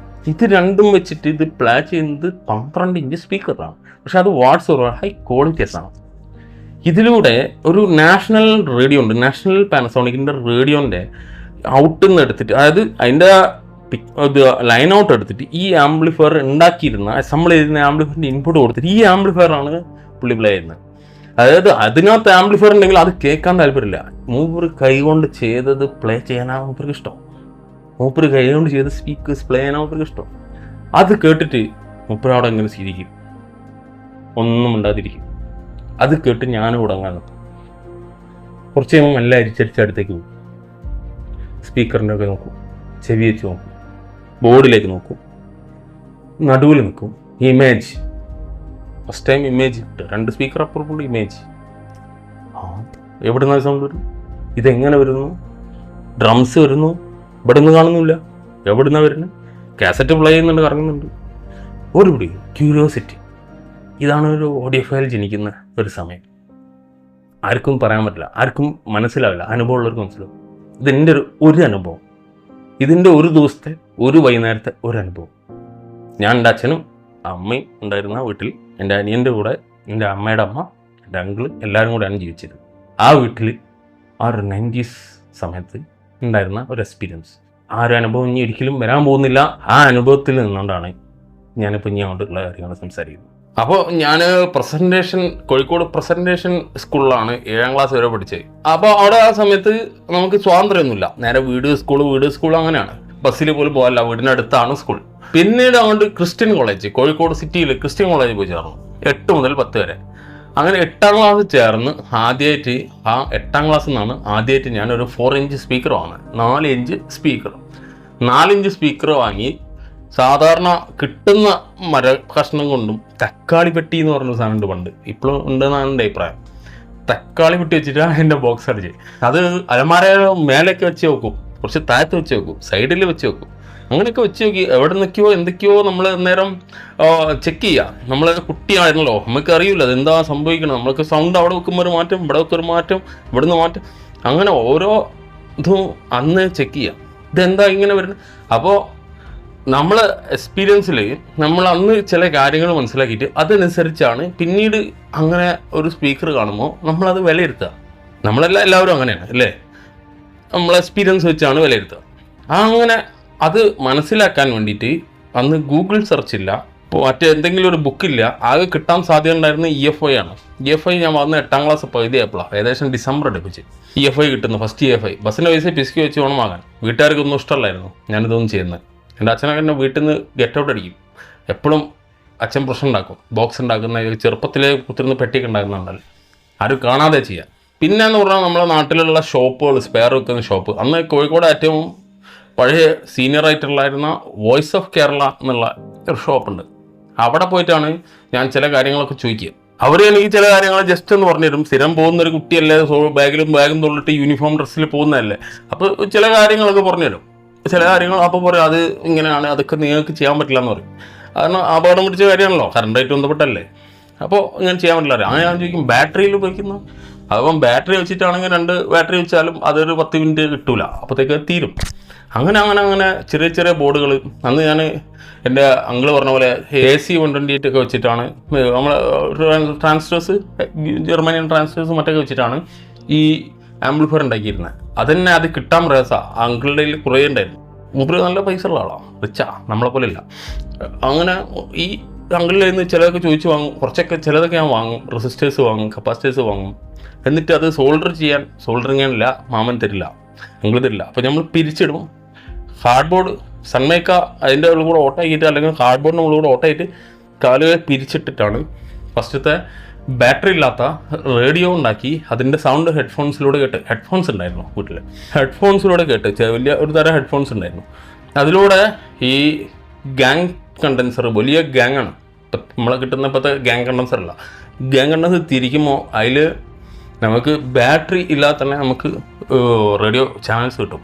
ഇത് രണ്ടും വെച്ചിട്ട് ഇത് പ്ലേ ചെയ്യുന്നത് 12 ഇഞ്ച് സ്പീക്കറാണ്. പക്ഷെ അത് വാട്സ് ഹൈ ക്വാളിറ്റീസ് ആണ്. ഇതിലൂടെ ഒരു നാഷണൽ റേഡിയോ ഉണ്ട്, നാഷണൽ പാനസോണിക്കിൻ്റെ റേഡിയോൻ്റെ ഔട്ടിൽ നിന്ന് എടുത്തിട്ട്, അതായത് അതിൻ്റെ ഇത് ലൈൻ ഔട്ട് എടുത്തിട്ട് ഈ ആംപ്ലിഫയർ ഉണ്ടാക്കിയിരുന്ന അസംബിൾ ചെയ്യുന്ന ആംപ്ലിഫയറിൻ്റെ ഇൻപുട്ട് കൊടുത്തിട്ട് ഈ ആംപ്ലിഫയറാണ് പുള്ളി പ്ലേ ചെയ്യുന്നത്. അതായത് അതിനകത്ത് ആംപ്ലിഫയർ ഉണ്ടെങ്കിൽ അത് കേൾക്കാൻ താല്പര്യമില്ല. മൂപ്പർ കൈകൊണ്ട് ചെയ്തത് പ്ലേ ചെയ്യാനാണ് മൂപ്പർക്ക് ഇഷ്ടം. മൂപ്പർ കൈകൊണ്ട് ചെയ്ത സ്പീക്കേഴ്സ് പ്ലേ ചെയ്യാനാണ് മൂപ്പർക്ക് ഇഷ്ടം. അത് കേട്ടിട്ട് മൂപ്പർ അവിടെ ഇങ്ങനെ ചിരിക്കും, ഒന്നും ഉണ്ടാതിരിക്കും. അത് കേട്ട് ഞാനും ഉടങ്ങാൻ നോക്കും. കുറച്ച് കഴിയുമ്പോൾ നല്ല അരിച്ചടിച്ചടുത്തേക്ക് പോകും. സ്പീക്കറിൻ്റെ ഒക്കെ നോക്കും, ചെവി വെച്ച് നോക്കും, ബോർഡിലേക്ക് നോക്കും, നടുവിൽ നിൽക്കും. ഇമേജ് ഫസ്റ്റ് ടൈം ഇമേജ് കിട്ടുക, 2 സ്പീക്കർ അപ്പുറപ്പുള്ള ഇമേജ്. എവിടെ നിന്ന് സൗണ്ട് വരും, ഇതെങ്ങനെ വരുന്നു, ഡ്രംസ് വരുന്നു, ഇവിടെ നിന്ന് കാണുന്നില്ല, എവിടെ നിന്നാണ് വരുന്നത്, കാസറ്റ് പ്ലേ ചെയ്യുന്നുണ്ട്, കറങ്ങുന്നുണ്ട്. ഒരു പിടി ക്യൂരിയോസിറ്റി. ഇതാണ് ഒരു ഓഡിയോ ഫയൽ ജനിക്കുന്ന ഒരു സമയം. ആർക്കും പറയാൻ പറ്റില്ല, ആർക്കും മനസ്സിലാവില്ല, അനുഭവമുള്ളവർക്ക് മനസ്സിലാവും. ഇതെൻ്റെ ഒരു അനുഭവം, ഇതിൻ്റെ ഒരു ദിവസത്തെ ഒരു വൈകുന്നേരത്തെ ഒരു അനുഭവം. ഞാൻ എൻ്റെ അച്ഛനും അമ്മയും ഉണ്ടായിരുന്ന വീട്ടിൽ, എൻ്റെ അനിയൻ്റെ കൂടെ എൻ്റെ അമ്മയുടെ അമ്മ, എൻ്റെ അങ്കിള് എല്ലാവരും കൂടെയാണ് ജീവിച്ചത്. ആ വീട്ടിൽ ആ ഒരു 90s സമയത്ത് ഉണ്ടായിരുന്ന ഒരു എക്സ്പീരിയൻസ്. ആ ഒരു അനുഭവം ഇനി ഒരിക്കലും വരാൻ പോകുന്നില്ല. ആ അനുഭവത്തിൽ നിന്നുകൊണ്ടാണ് ഞാനിപ്പോൾ ഇനി അങ്ങോട്ടുള്ള കാര്യങ്ങൾ സംസാരിക്കുന്നത്. അപ്പോൾ ഞാൻ കോഴിക്കോട് പ്രസൻറ്റേഷൻ സ്കൂളിലാണ് 7ാം ക്ലാസ് വരെ പഠിച്ചത്. അപ്പോൾ അവിടെ ആ സമയത്ത് നമുക്ക് സ്വാതന്ത്ര്യമൊന്നുമില്ല. നേരെ വീട് സ്കൂൾ അങ്ങനെയാണ്. ബസ്സിൽ പോലും പോകാല്ല, വീടിനടുത്താണ് സ്കൂൾ. പിന്നീട് അങ്ങോട്ട് ക്രിസ്ത്യൻ കോളേജ്, കോഴിക്കോട് സിറ്റിയിൽ ക്രിസ്ത്യൻ കോളേജിൽ പോയി ചേർന്നു 8 മുതൽ 10 വരെ. അങ്ങനെ 8ാം ക്ലാസ് ചേർന്ന് ആദ്യമായിട്ട്, ആ 8ാം ക്ലാസ്സിൽ നിന്നാണ് ആദ്യമായിട്ട് ഞാനൊരു 4 ഇഞ്ച് സ്പീക്കർ വാങ്ങുന്നത്. 4 ഇഞ്ച് സ്പീക്കർ 4 ഇഞ്ച് സ്പീക്കർ വാങ്ങി സാധാരണ കിട്ടുന്ന മര കഷ്ണം കൊണ്ടും തക്കാളി പെട്ടി എന്ന് പറഞ്ഞ സാധനമുണ്ട് പണ്ട്, ഇപ്പോഴും ഉണ്ടെന്നാണ് എൻ്റെ അഭിപ്രായം. തക്കാളി പെട്ടി വെച്ചിട്ടാണ് എൻ്റെ ബോക്സ് അടിച്ച്. അത് അലമാരയുടെ മേലേക്ക് വെച്ച് വെക്കും, കുറച്ച് താഴത്ത് വെച്ച് വെക്കും, സൈഡിൽ വെച്ച് വെക്കും. അങ്ങനെയൊക്കെ വെച്ച് നോക്കി എവിടെ നിൽക്കുകയോ എന്തൊക്കെയോ നമ്മൾ നേരം ചെക്ക് ചെയ്യുക. നമ്മൾ കുട്ടിയായിരുന്നല്ലോ, നമുക്ക് അറിയില്ല അതെന്താ സംഭവിക്കണം. നമ്മൾക്ക് സൗണ്ട് അവിടെ വെക്കുമ്പോൾ ഒരു മാറ്റം, ഇവിടെ വെക്കൊരു മാറ്റം, ഇവിടെ നിന്ന് മാറ്റം, അങ്ങനെ ഓരോ ഇതും അന്ന് ചെക്ക് ചെയ്യുക. ഇതെന്താ ഇങ്ങനെ വരുന്നത്. അപ്പോൾ നമ്മൾ എക്സ്പീരിയൻസിൽ നമ്മൾ അന്ന് ചില കാര്യങ്ങൾ മനസ്സിലാക്കിയിട്ട് അതനുസരിച്ചാണ് പിന്നീട് അങ്ങനെ ഒരു സ്പീക്കർ കാണുമ്പോൾ നമ്മളത് വിലയിരുത്തുക. എല്ലാവരും അങ്ങനെയാണ് അല്ലേ, നമ്മൾ എക്സ്പീരിയൻസ് വെച്ചാണ് വിലയിരുത്തുക. അങ്ങനെ അത് മനസ്സിലാക്കാൻ വേണ്ടിയിട്ട് അന്ന് ഗൂഗിൾ സെർച്ച് ഇല്ല, ഇപ്പോൾ എന്തെങ്കിലും ഒരു ബുക്കില്ല. ആകെ കിട്ടാൻ സാധ്യത ഉണ്ടായിരുന്ന EFI ആണ്. EFI ഞാൻ വന്ന് 8ാം ക്ലാസ് പകുതിയായപ്പോഴാണ്, ഏകദേശം ഡിസംബർ അടുപ്പിച്ച് EFI കിട്ടുന്നു. ഫസ്റ്റ് EFI ബസ്സിൻ്റെ പൈസ പിസ്കി വെച്ച് വേണം വാങ്ങാൻ. വീട്ടുകാർക്കൊന്നും ഇഷ്ടമല്ലായിരുന്നു ഞാനിതൊന്നും ചെയ്യുന്നത്. എൻ്റെ അച്ഛനൊക്കെ എന്നെ വീട്ടിൽ നിന്ന് ഗെറ്റ് ഔട്ട് അടിക്കും. എപ്പോഴും അച്ഛൻ പ്രശ്നം ഉണ്ടാക്കും, ബോക്സ് ഉണ്ടാക്കുന്ന, ചെറുപ്പത്തിലെ കുത്തിരുന്ന് പെട്ടിയൊക്കെ ഉണ്ടാക്കുന്നുണ്ടല്ലോ, ആരും കാണാതെ ചെയ്യാം. പിന്നെ എന്ന് പറഞ്ഞാൽ നമ്മുടെ നാട്ടിലുള്ള ഷോപ്പുകൾ, സ്പെയർ വെക്കുന്ന ഷോപ്പ്, അന്ന് കോഴിക്കോട് ഏറ്റവും പഴയ സീനിയറായിട്ടുള്ളായിരുന്ന വോയിസ് ഓഫ് കേരള എന്നുള്ള ഒരു ഷോപ്പുണ്ട്. അവിടെ പോയിട്ടാണ് ഞാൻ ചില കാര്യങ്ങളൊക്കെ ചോദിക്കുക. അവർ എനിക്ക് ചില കാര്യങ്ങൾ ജസ്റ്റ് എന്ന് പറഞ്ഞു തരും. സ്ഥിരം പോകുന്നൊരു കുട്ടിയല്ലേ, ബാഗും തൊള്ളിട്ട് യൂണിഫോം ഡ്രസ്സിൽ പോകുന്നതല്ലേ, അപ്പോൾ ചില കാര്യങ്ങളൊക്കെ പറഞ്ഞു തരും. ചില കാര്യങ്ങൾ അപ്പോൾ പറയും അത് ഇങ്ങനെയാണ്, അതൊക്കെ നിങ്ങൾക്ക് ചെയ്യാൻ പറ്റില്ല എന്ന് പറയും. കാരണം അപകടം പിടിച്ച കാര്യമാണല്ലോ, കറണ്ടായിട്ട് ബന്ധപ്പെട്ടല്ലേ, അപ്പോൾ ഇങ്ങനെ ചെയ്യാൻ പറ്റില്ല. അങ്ങനെ ഞാൻ ചോദിക്കും ബാറ്ററിയിൽ ഉപയോഗിക്കുന്നു. അപ്പം ബാറ്ററി വെച്ചിട്ടാണെങ്കിൽ 2 ബാറ്ററി വെച്ചാലും അതൊരു 10 മിനിറ്റ് കിട്ടൂല, അപ്പോഴത്തേക്ക് തീരും. അങ്ങനെ ചെറിയ ബോർഡുകൾ അന്ന് ഞാൻ എൻ്റെ അങ്കിള് പറഞ്ഞ പോലെ AC 128 ഒക്കെ വെച്ചിട്ടാണ് നമ്മൾ ട്രാൻസിസ്റ്റേഴ്സ്, ജർമ്മനിയൻ ട്രാൻസിസ്റ്റേഴ്സ് മറ്റൊക്കെ വെച്ചിട്ടാണ് ഈ ആംപ്ലിഫയർ ഉണ്ടാക്കിയിരുന്നത്. അതന്നെ അത് കിട്ടാൻ പ്രയാസമാണ്. അങ്കിളുടെ കയ്യിൽ കുറേ ഉണ്ടായിരുന്നു. മൂപ്പര് നല്ല പൈസ ഉള്ള ആളാണ്, റിച്ചാ, നമ്മളെ പോലെ ഇല്ല. അങ്ങനെ ഈ അങ്കിളിൽ നിന്ന് ചിലതൊക്കെ ചോദിച്ച് വാങ്ങും, ചിലതൊക്കെ ഞാൻ വാങ്ങും, റെസിസ്റ്റേഴ്സ് വാങ്ങും, കപ്പാസിറ്റേഴ്സ് വാങ്ങും. എന്നിട്ട് അത് സോൾഡറിങ് ചെയ്യാനില്ല, മാമൻ തരില്ല, അങ്കിൾ തരില്ല. അപ്പോൾ നമ്മൾ പിരിച്ചിടും. ഹാർഡ് സൺമേക്ക അതിൻ്റെ ഉള്ളിൽ കൂടെ ഓട്ടാക്കിയിട്ട്, അല്ലെങ്കിൽ ഹാർഡ് ബോർഡിൻ്റെ ഉള്ളിൽ കൂടെ ഓട്ടായിട്ട് കാലുകൾ പിരിച്ചിട്ടിട്ടാണ് ഫസ്റ്റത്തെ ബാറ്ററി ഇല്ലാത്ത റേഡിയോ ഉണ്ടാക്കി അതിൻ്റെ സൗണ്ട് ഹെഡ്ഫോൺസിലൂടെ കേട്ട്. ഹെഡ്ഫോൺസ് ഉണ്ടായിരുന്നു വീട്ടിൽ, ഹെഡ്ഫോൺസിലൂടെ കേട്ട്, വലിയ ഒരു തരം ഹെഡ്ഫോൺസ് ഉണ്ടായിരുന്നു. അതിലൂടെ ഈ ഗ്യാങ് കണ്ടൻസർ, വലിയ ഗ്യാങ്ങാണ് ഇപ്പം നമ്മളെ കിട്ടുന്ന ഇപ്പോഴത്തെ ഗ്യാങ് കണ്ടൻസർ അല്ല, ഗ്യാങ് കണ്ടൻസർ തിരിക്കുമ്പോൾ അതിൽ നമുക്ക് ബാറ്ററി ഇല്ലാതെ തന്നെ നമുക്ക് റേഡിയോ ചാനൽസ് കിട്ടും.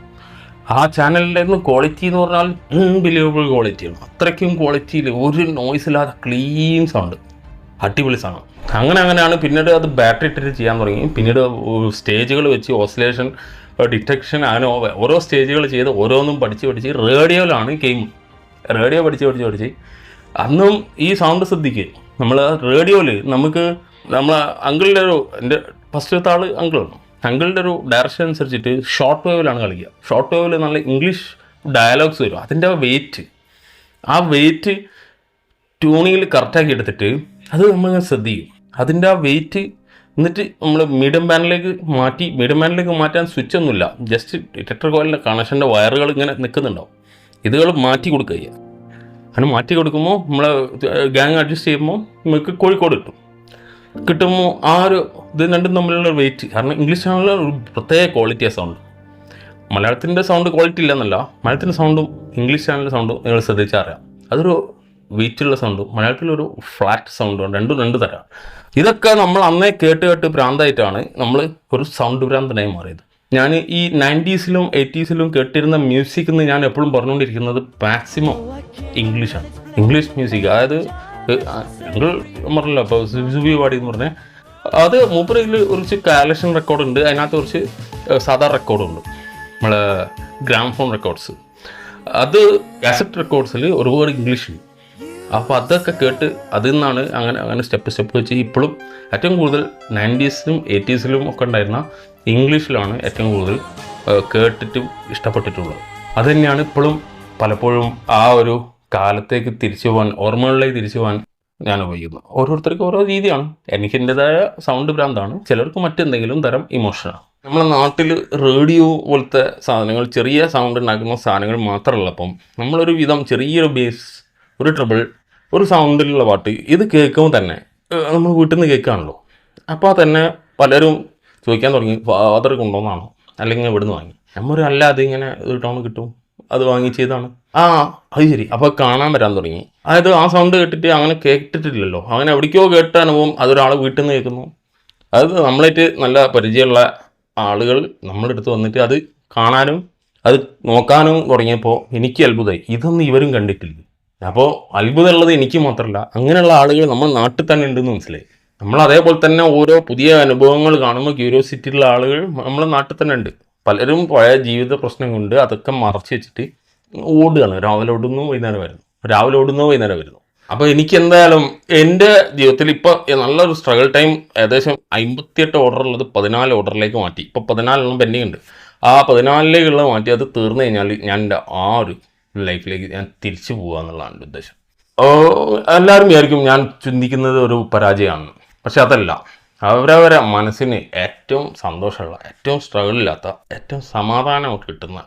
ആ ചാനലിൻ്റെ ക്വാളിറ്റി എന്ന് പറഞ്ഞാൽ അൺബിലീവബിൾ ക്വാളിറ്റിയാണ്. അത്രയ്ക്കും ക്വാളിറ്റിയിൽ ഒരു നോയ്സില്ലാതെ ക്ലീൻ സൗണ്ട്, അടിപൊളി സാധനം. അങ്ങനെയാണ് പിന്നീട് അത് ബാറ്ററി ഇട്ടിട്ട് ചെയ്യാൻ തുടങ്ങി. പിന്നീട് സ്റ്റേജുകൾ വെച്ച് ഓസിലേഷൻ ഡിറ്റക്ഷൻ അങ്ങനെ ഓരോ സ്റ്റേജുകൾ ചെയ്ത് ഓരോന്നും പഠിച്ച് റേഡിയോയിലാണ് ഗെയിം. റേഡിയോ പഠിച്ച് അന്നും ഈ സൗണ്ട് ശ്രദ്ധിക്കുക. നമ്മൾ റേഡിയോയിൽ നമുക്ക് നമ്മളെ അങ്കിളിൻ്റെ എൻ്റെ ഫസ്റ്റത്തെ ആൾ അങ്കിളിൻ്റെ ഒരു ഡയറക്ഷൻ അനുസരിച്ചിട്ട് ഷോർട്ട് വേവിലാണ് കളിക്കുക. ഷോർട്ട് വേവിൽ നല്ല ഇംഗ്ലീഷ് ഡയലോഗ്സ് വരും. അതിൻ്റെ ആ വെയിറ്റ് ട്യൂണിങ്ങിൽ കറക്റ്റാക്കി എടുത്തിട്ട് അത് നമ്മൾ ശ്രദ്ധിക്കും. അതിൻ്റെ ആ വെയിറ്റ് എന്നിട്ട് നമ്മൾ മീഡിയം ബാൻഡിലേക്ക് മാറ്റാൻ സ്വിച്ച് ഒന്നുമില്ല. ജസ്റ്റ് ഡിറ്റക്ടർ കോയിലിൻ്റെ കണക്ഷൻ്റെ വയറുകൾ ഇങ്ങനെ നിൽക്കുന്നുണ്ടാവും. ഇതുകൾ മാറ്റി കൊടുക്കുക ചെയ്യുക. അങ്ങനെ മാറ്റി കൊടുക്കുമ്പോൾ നമ്മളെ ഗ്യാങ് അഡ്ജസ്റ്റ് ചെയ്യുമ്പോൾ നമുക്ക് കോഴിക്കോട് കിട്ടുമ്പോൾ ആ ഒരു ഇത് രണ്ടും തമ്മിലുള്ള വെയിറ്റ്. കാരണം ഇംഗ്ലീഷ് ചാനലിൽ ഒരു പ്രത്യേക ക്വാളിറ്റിയാണ് സൗണ്ട്. മലയാളത്തിൻ്റെ സൗണ്ട് ക്വാളിറ്റി ഇല്ലെന്നല്ല, മലയാളത്തിൻ്റെ സൗണ്ടും ഇംഗ്ലീഷ് ചാനലിൻ്റെ സൗണ്ടും നിങ്ങൾ ശ്രദ്ധിച്ചാൽ അറിയാം. അതൊരു വെയിറ്റുള്ള സൗണ്ടും മലയാളത്തിലൊരു ഫ്ലാറ്റ് സൗണ്ടും രണ്ട് തരം. ഇതൊക്കെ നമ്മൾ അന്നേ കേട്ട് ഭ്രാന്തായിട്ടാണ് നമ്മൾ ഒരു സൗണ്ട് ഭ്രാന്തനായി മാറിയത്. ഞാൻ ഈ 90s-ലും 80s-ലും കേട്ടിരുന്ന മ്യൂസിക് എന്ന് ഞാൻ എപ്പോഴും പറഞ്ഞുകൊണ്ടിരിക്കുന്നത് മാക്സിമം ഇംഗ്ലീഷാണ്. ഇംഗ്ലീഷ് മ്യൂസിക്, അതായത് ഞങ്ങൾ പറഞ്ഞല്ലോ ഇപ്പോൾ സുബി പാടി എന്ന് പറഞ്ഞാൽ അത് മൂപ്പരയിൽ കുറച്ച് കാലക്ഷൻ റെക്കോർഡുണ്ട്, അതിനകത്ത് കുറച്ച് സാധാ റെക്കോർഡുണ്ട്, നമ്മളെ ഗ്രാംഫോൺ റെക്കോർഡ്സ്. അത് കാസറ്റ് റെക്കോർഡ്സിൽ ഒരുപാട് ഇംഗ്ലീഷ് ഉണ്ട്. അപ്പോൾ അതൊക്കെ കേട്ട് അതിൽ നിന്നാണ് അങ്ങനെ സ്റ്റെപ്പ് വെച്ച് ഇപ്പോഴും ഏറ്റവും കൂടുതൽ 90s-ലും 80s-ലും ഒക്കെ ഉണ്ടായിരുന്ന ഇംഗ്ലീഷിലാണ് ഏറ്റവും കൂടുതൽ കേട്ടിട്ടും ഇഷ്ടപ്പെട്ടിട്ടുള്ളത്. അത് തന്നെയാണ് ഇപ്പോഴും പലപ്പോഴും ആ ഒരു കാലത്തേക്ക് ഓർമ്മകളിലേക്ക് തിരിച്ചു പോകാൻ ഞാൻ ഉപയോഗിക്കുന്നു. ഓരോരുത്തർക്കും ഓരോ രീതിയാണ്. എനിക്ക് എൻ്റെതായ സൗണ്ട് ഭ്രാന്താണ്, ചിലർക്ക് മറ്റെന്തെങ്കിലും തരം ഇമോഷനാണ്. നമ്മളെ നാട്ടിൽ റേഡിയോ പോലത്തെ സാധനങ്ങൾ, ചെറിയ സൗണ്ട് ഉണ്ടാക്കുന്ന സാധനങ്ങൾ മാത്രമുള്ളപ്പം നമ്മളൊരു വിധം ചെറിയൊരു ബേസ്, ഒരു ട്രബിൾ, ഒരു സൗണ്ടിലുള്ള പാട്ട് ഇത് കേൾക്കുമ്പോൾ തന്നെ നമ്മൾ വീട്ടിൽ നിന്ന് കേൾക്കുകയാണല്ലോ. അപ്പോൾ തന്നെ പലരും ചോദിക്കാൻ തുടങ്ങി, ഫാദർ കൊണ്ടുവന്നാണോ അല്ലെങ്കിൽ എവിടെ നിന്ന് വാങ്ങി? നമ്മൾ അല്ലാതെ ഇങ്ങനെ ഒരു ടൗൺ കിട്ടും, അത് വാങ്ങി ചെയ്താണ്. അത് ശരി. അപ്പോൾ കാണാൻ വരാൻ തുടങ്ങി. അതായത് ആ സൗണ്ട് കേട്ടിട്ട് അങ്ങനെ കേട്ടിട്ടില്ലല്ലോ, അങ്ങനെ എവിടേക്കോ കേട്ട അനുഭവം അതൊരാൾ വീട്ടിൽ നിന്ന് കേൾക്കുന്നു. അത് നമ്മളായിട്ട് നല്ല പരിചയമുള്ള ആളുകൾ നമ്മുടെ അടുത്ത് വന്നിട്ട് അത് കാണാനും അത് നോക്കാനും തുടങ്ങിയപ്പോൾ എനിക്ക് അത്ഭുതമായി. ഇതൊന്നും ഇവരും കണ്ടിട്ടില്ല. അപ്പോൾ അത്ഭുതമുള്ളത് എനിക്ക് മാത്രമല്ല, അങ്ങനെയുള്ള ആളുകൾ നമ്മൾ നാട്ടിൽ തന്നെ ഉണ്ടെന്ന് മനസ്സിലായി. നമ്മൾ അതേപോലെ തന്നെ ഓരോ പുതിയ അനുഭവങ്ങൾ കാണുമ്പോൾ ക്യൂരിയോസിറ്റി ഉള്ള ആളുകൾ നമ്മളെ നാട്ടിൽ തന്നെ ഉണ്ട്. പലരും പഴയ ജീവിത പ്രശ്നം കൊണ്ട് അതൊക്കെ മറച്ച് വെച്ചിട്ട് ഓടുകയാണ്. രാവിലെ ഓടുന്നു വൈകുന്നേരം വരുന്നു. അപ്പോൾ എനിക്ക് എന്തായാലും എൻ്റെ ജീവിതത്തിൽ ഇപ്പോൾ നല്ലൊരു സ്ട്രഗിൾ ടൈം, ഏകദേശം 58 ഓർഡർ ഉള്ളത് 14 ഓർഡറിലേക്ക് മാറ്റി. ഇപ്പോൾ 14 പെൻഡിങ് ഉണ്ട്. ആ 14 മാറ്റി അത് തീർന്നു കഴിഞ്ഞാൽ ഞാൻ എൻ്റെ ആ ഒരു ലൈഫിലേക്ക് ഞാൻ തിരിച്ചു പോകുക എന്നുള്ളതാണ് എൻ്റെ ഉദ്ദേശം. എല്ലാവരും വിചാരിക്കും ഞാൻ ചിന്തിക്കുന്നത് ഒരു പരാജയമാണ്. പക്ഷെ അതല്ല. അവരവരെ മനസ്സിന് ഏറ്റവും സന്തോഷമുള്ള, ഏറ്റവും സ്ട്രഗിളില്ലാത്ത, ഏറ്റവും സമാധാനമൊക്കെ കിട്ടുന്ന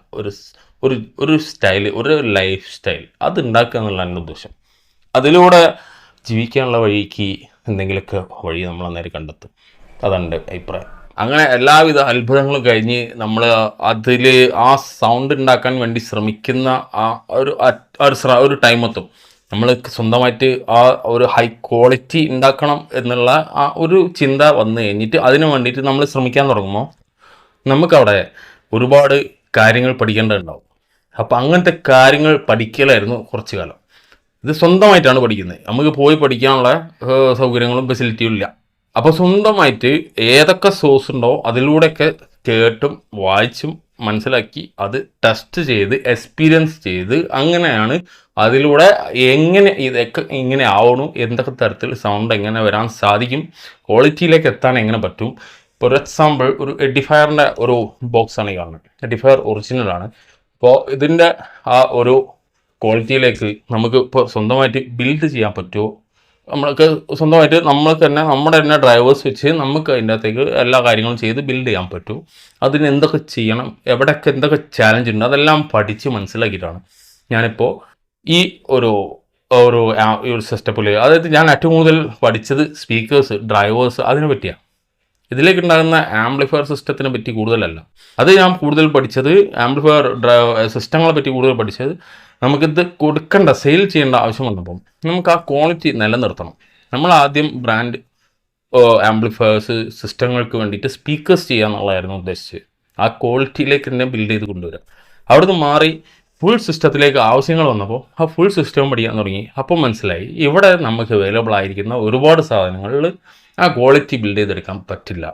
ഒരു സ്റ്റൈൽ, ഒരു ലൈഫ് സ്റ്റൈൽ അത് ഉണ്ടാക്കുക എന്നുള്ള എൻ്റെ ഉദ്ദേശം. അതിലൂടെ ജീവിക്കാനുള്ള വഴിക്ക് എന്തെങ്കിലുമൊക്കെ വഴി നമ്മൾ അന്നേരം കണ്ടെത്തും. അതാണ് എൻ്റെ അഭിപ്രായം. അങ്ങനെ എല്ലാവിധ അത്ഭുതങ്ങളും കഴിഞ്ഞ് നമ്മൾ അതിൽ ആ സൗണ്ട് ഉണ്ടാക്കാൻ വേണ്ടി ശ്രമിക്കുന്ന ആ ഒരു ടൈം എത്തും. നമ്മൾ സ്വന്തമായിട്ട് ആ ഒരു ഹൈ ക്വാളിറ്റി ഉണ്ടാക്കണം എന്നുള്ള ആ ഒരു ചിന്ത വന്നു കഴിഞ്ഞിട്ട് അതിന് വേണ്ടിയിട്ട് നമ്മൾ ശ്രമിക്കാൻ തുടങ്ങുമ്പോൾ നമുക്കവിടെ ഒരുപാട് കാര്യങ്ങൾ പഠിക്കേണ്ടതുണ്ടാവും. അപ്പോൾ അങ്ങനത്തെ കാര്യങ്ങൾ പഠിക്കലായിരുന്നു കുറച്ച് കാലം. ഇത് സ്വന്തമായിട്ടാണ് പഠിക്കുന്നത്. നമുക്ക് പോയി പഠിക്കാനുള്ള സൗകര്യങ്ങളും ഫെസിലിറ്റിയും ഇല്ല. അപ്പോൾ സ്വന്തമായിട്ട് ഏതൊക്കെ സോഴ്സ് ഉണ്ടോ അതിലൂടെയൊക്കെ കേട്ടും വായിച്ചും മനസ്സിലാക്കി അത് ടെസ്റ്റ് ചെയ്ത് എക്സ്പീരിയൻസ് ചെയ്ത് അങ്ങനെയാണ് അതിലൂടെ എങ്ങനെ ഇതൊക്കെ ഇങ്ങനെ ആവണം, എന്തൊക്കെ തരത്തിൽ സൗണ്ട് എങ്ങനെ വരാൻ സാധിക്കും, ക്വാളിറ്റിയിലേക്ക് എത്താൻ എങ്ങനെ പറ്റും. ഇപ്പോൾ ഒരു എക്സാമ്പിൾ, ഒരു എഡിഫയറിൻ്റെ ഒരു ബോക്സാണ് ഈ കാണുന്നത്. എഡിഫയർ ഒറിജിനലാണ്. അപ്പോൾ ഇതിൻ്റെ ആ ഒരു ക്വാളിറ്റിയിലേക്ക് നമുക്ക് ഇപ്പോൾ സ്വന്തമായിട്ട് ബിൽഡ് ചെയ്യാൻ പറ്റുമോ, നമ്മൾക്ക് സ്വന്തമായിട്ട് നമ്മുടെ തന്നെ ഡ്രൈവേഴ്സ് വെച്ച് നമുക്ക് അതിൻ്റെ അകത്തേക്ക് എല്ലാ കാര്യങ്ങളും ചെയ്ത് ബിൽഡ് ചെയ്യാൻ പറ്റും. അതിന് എന്തൊക്കെ ചെയ്യണം, എവിടെയൊക്കെ എന്തൊക്കെ ചാലഞ്ച് ഉണ്ട്, അതെല്ലാം പഠിച്ച് മനസ്സിലാക്കിയിട്ടാണ് ഞാനിപ്പോൾ ഈ ഒരു സെറ്റപ്പിൽ, അതായത് ഞാൻ ഏറ്റവും കൂടുതൽ പഠിച്ചത് സ്പീക്കേഴ്സ്, ഡ്രൈവേഴ്സ്, അതിനെ പറ്റിയാണ്. ഇതിലേക്ക് ഉണ്ടാകുന്ന ആംപ്ലിഫയർ സിസ്റ്റത്തിനെ പറ്റി കൂടുതലല്ല. അത് ഞാൻ കൂടുതൽ പഠിച്ചത് ആംപ്ലിഫയർ സിസ്റ്റങ്ങളെ പറ്റി കൂടുതൽ പഠിച്ചത് നമുക്കിത് കൊടുക്കേണ്ട, സെയിൽ ചെയ്യേണ്ട ആവശ്യം വന്നപ്പം നമുക്ക് ആ ക്വാളിറ്റി നിലനിർത്തണം. നമ്മൾ ആദ്യം ബ്രാൻഡ് ആംപ്ലിഫയേഴ്സ് സിസ്റ്റങ്ങൾക്ക് വേണ്ടിയിട്ട് സ്പീക്കേഴ്സ് ചെയ്യുക എന്നുള്ളതായിരുന്നു ഉദ്ദേശിച്ചത്. ആ ക്വാളിറ്റിയിലേക്ക് തന്നെ ബിൽഡ് ചെയ്ത് കൊണ്ടുവരിക. അവിടുന്ന് മാറി ഫുൾ സിസ്റ്റത്തിലേക്ക് ആവശ്യങ്ങൾ വന്നപ്പോൾ ആ ഫുൾ സിസ്റ്റം പഠിക്കാൻ തുടങ്ങി. അപ്പം മനസ്സിലായി ഇവിടെ നമുക്ക് അവൈലബിൾ ആയിരിക്കുന്ന ഒരുപാട് സാധനങ്ങളിൽ ആ ക്വാളിറ്റി ബിൽഡ് ചെയ്തെടുക്കാൻ പറ്റില്ല.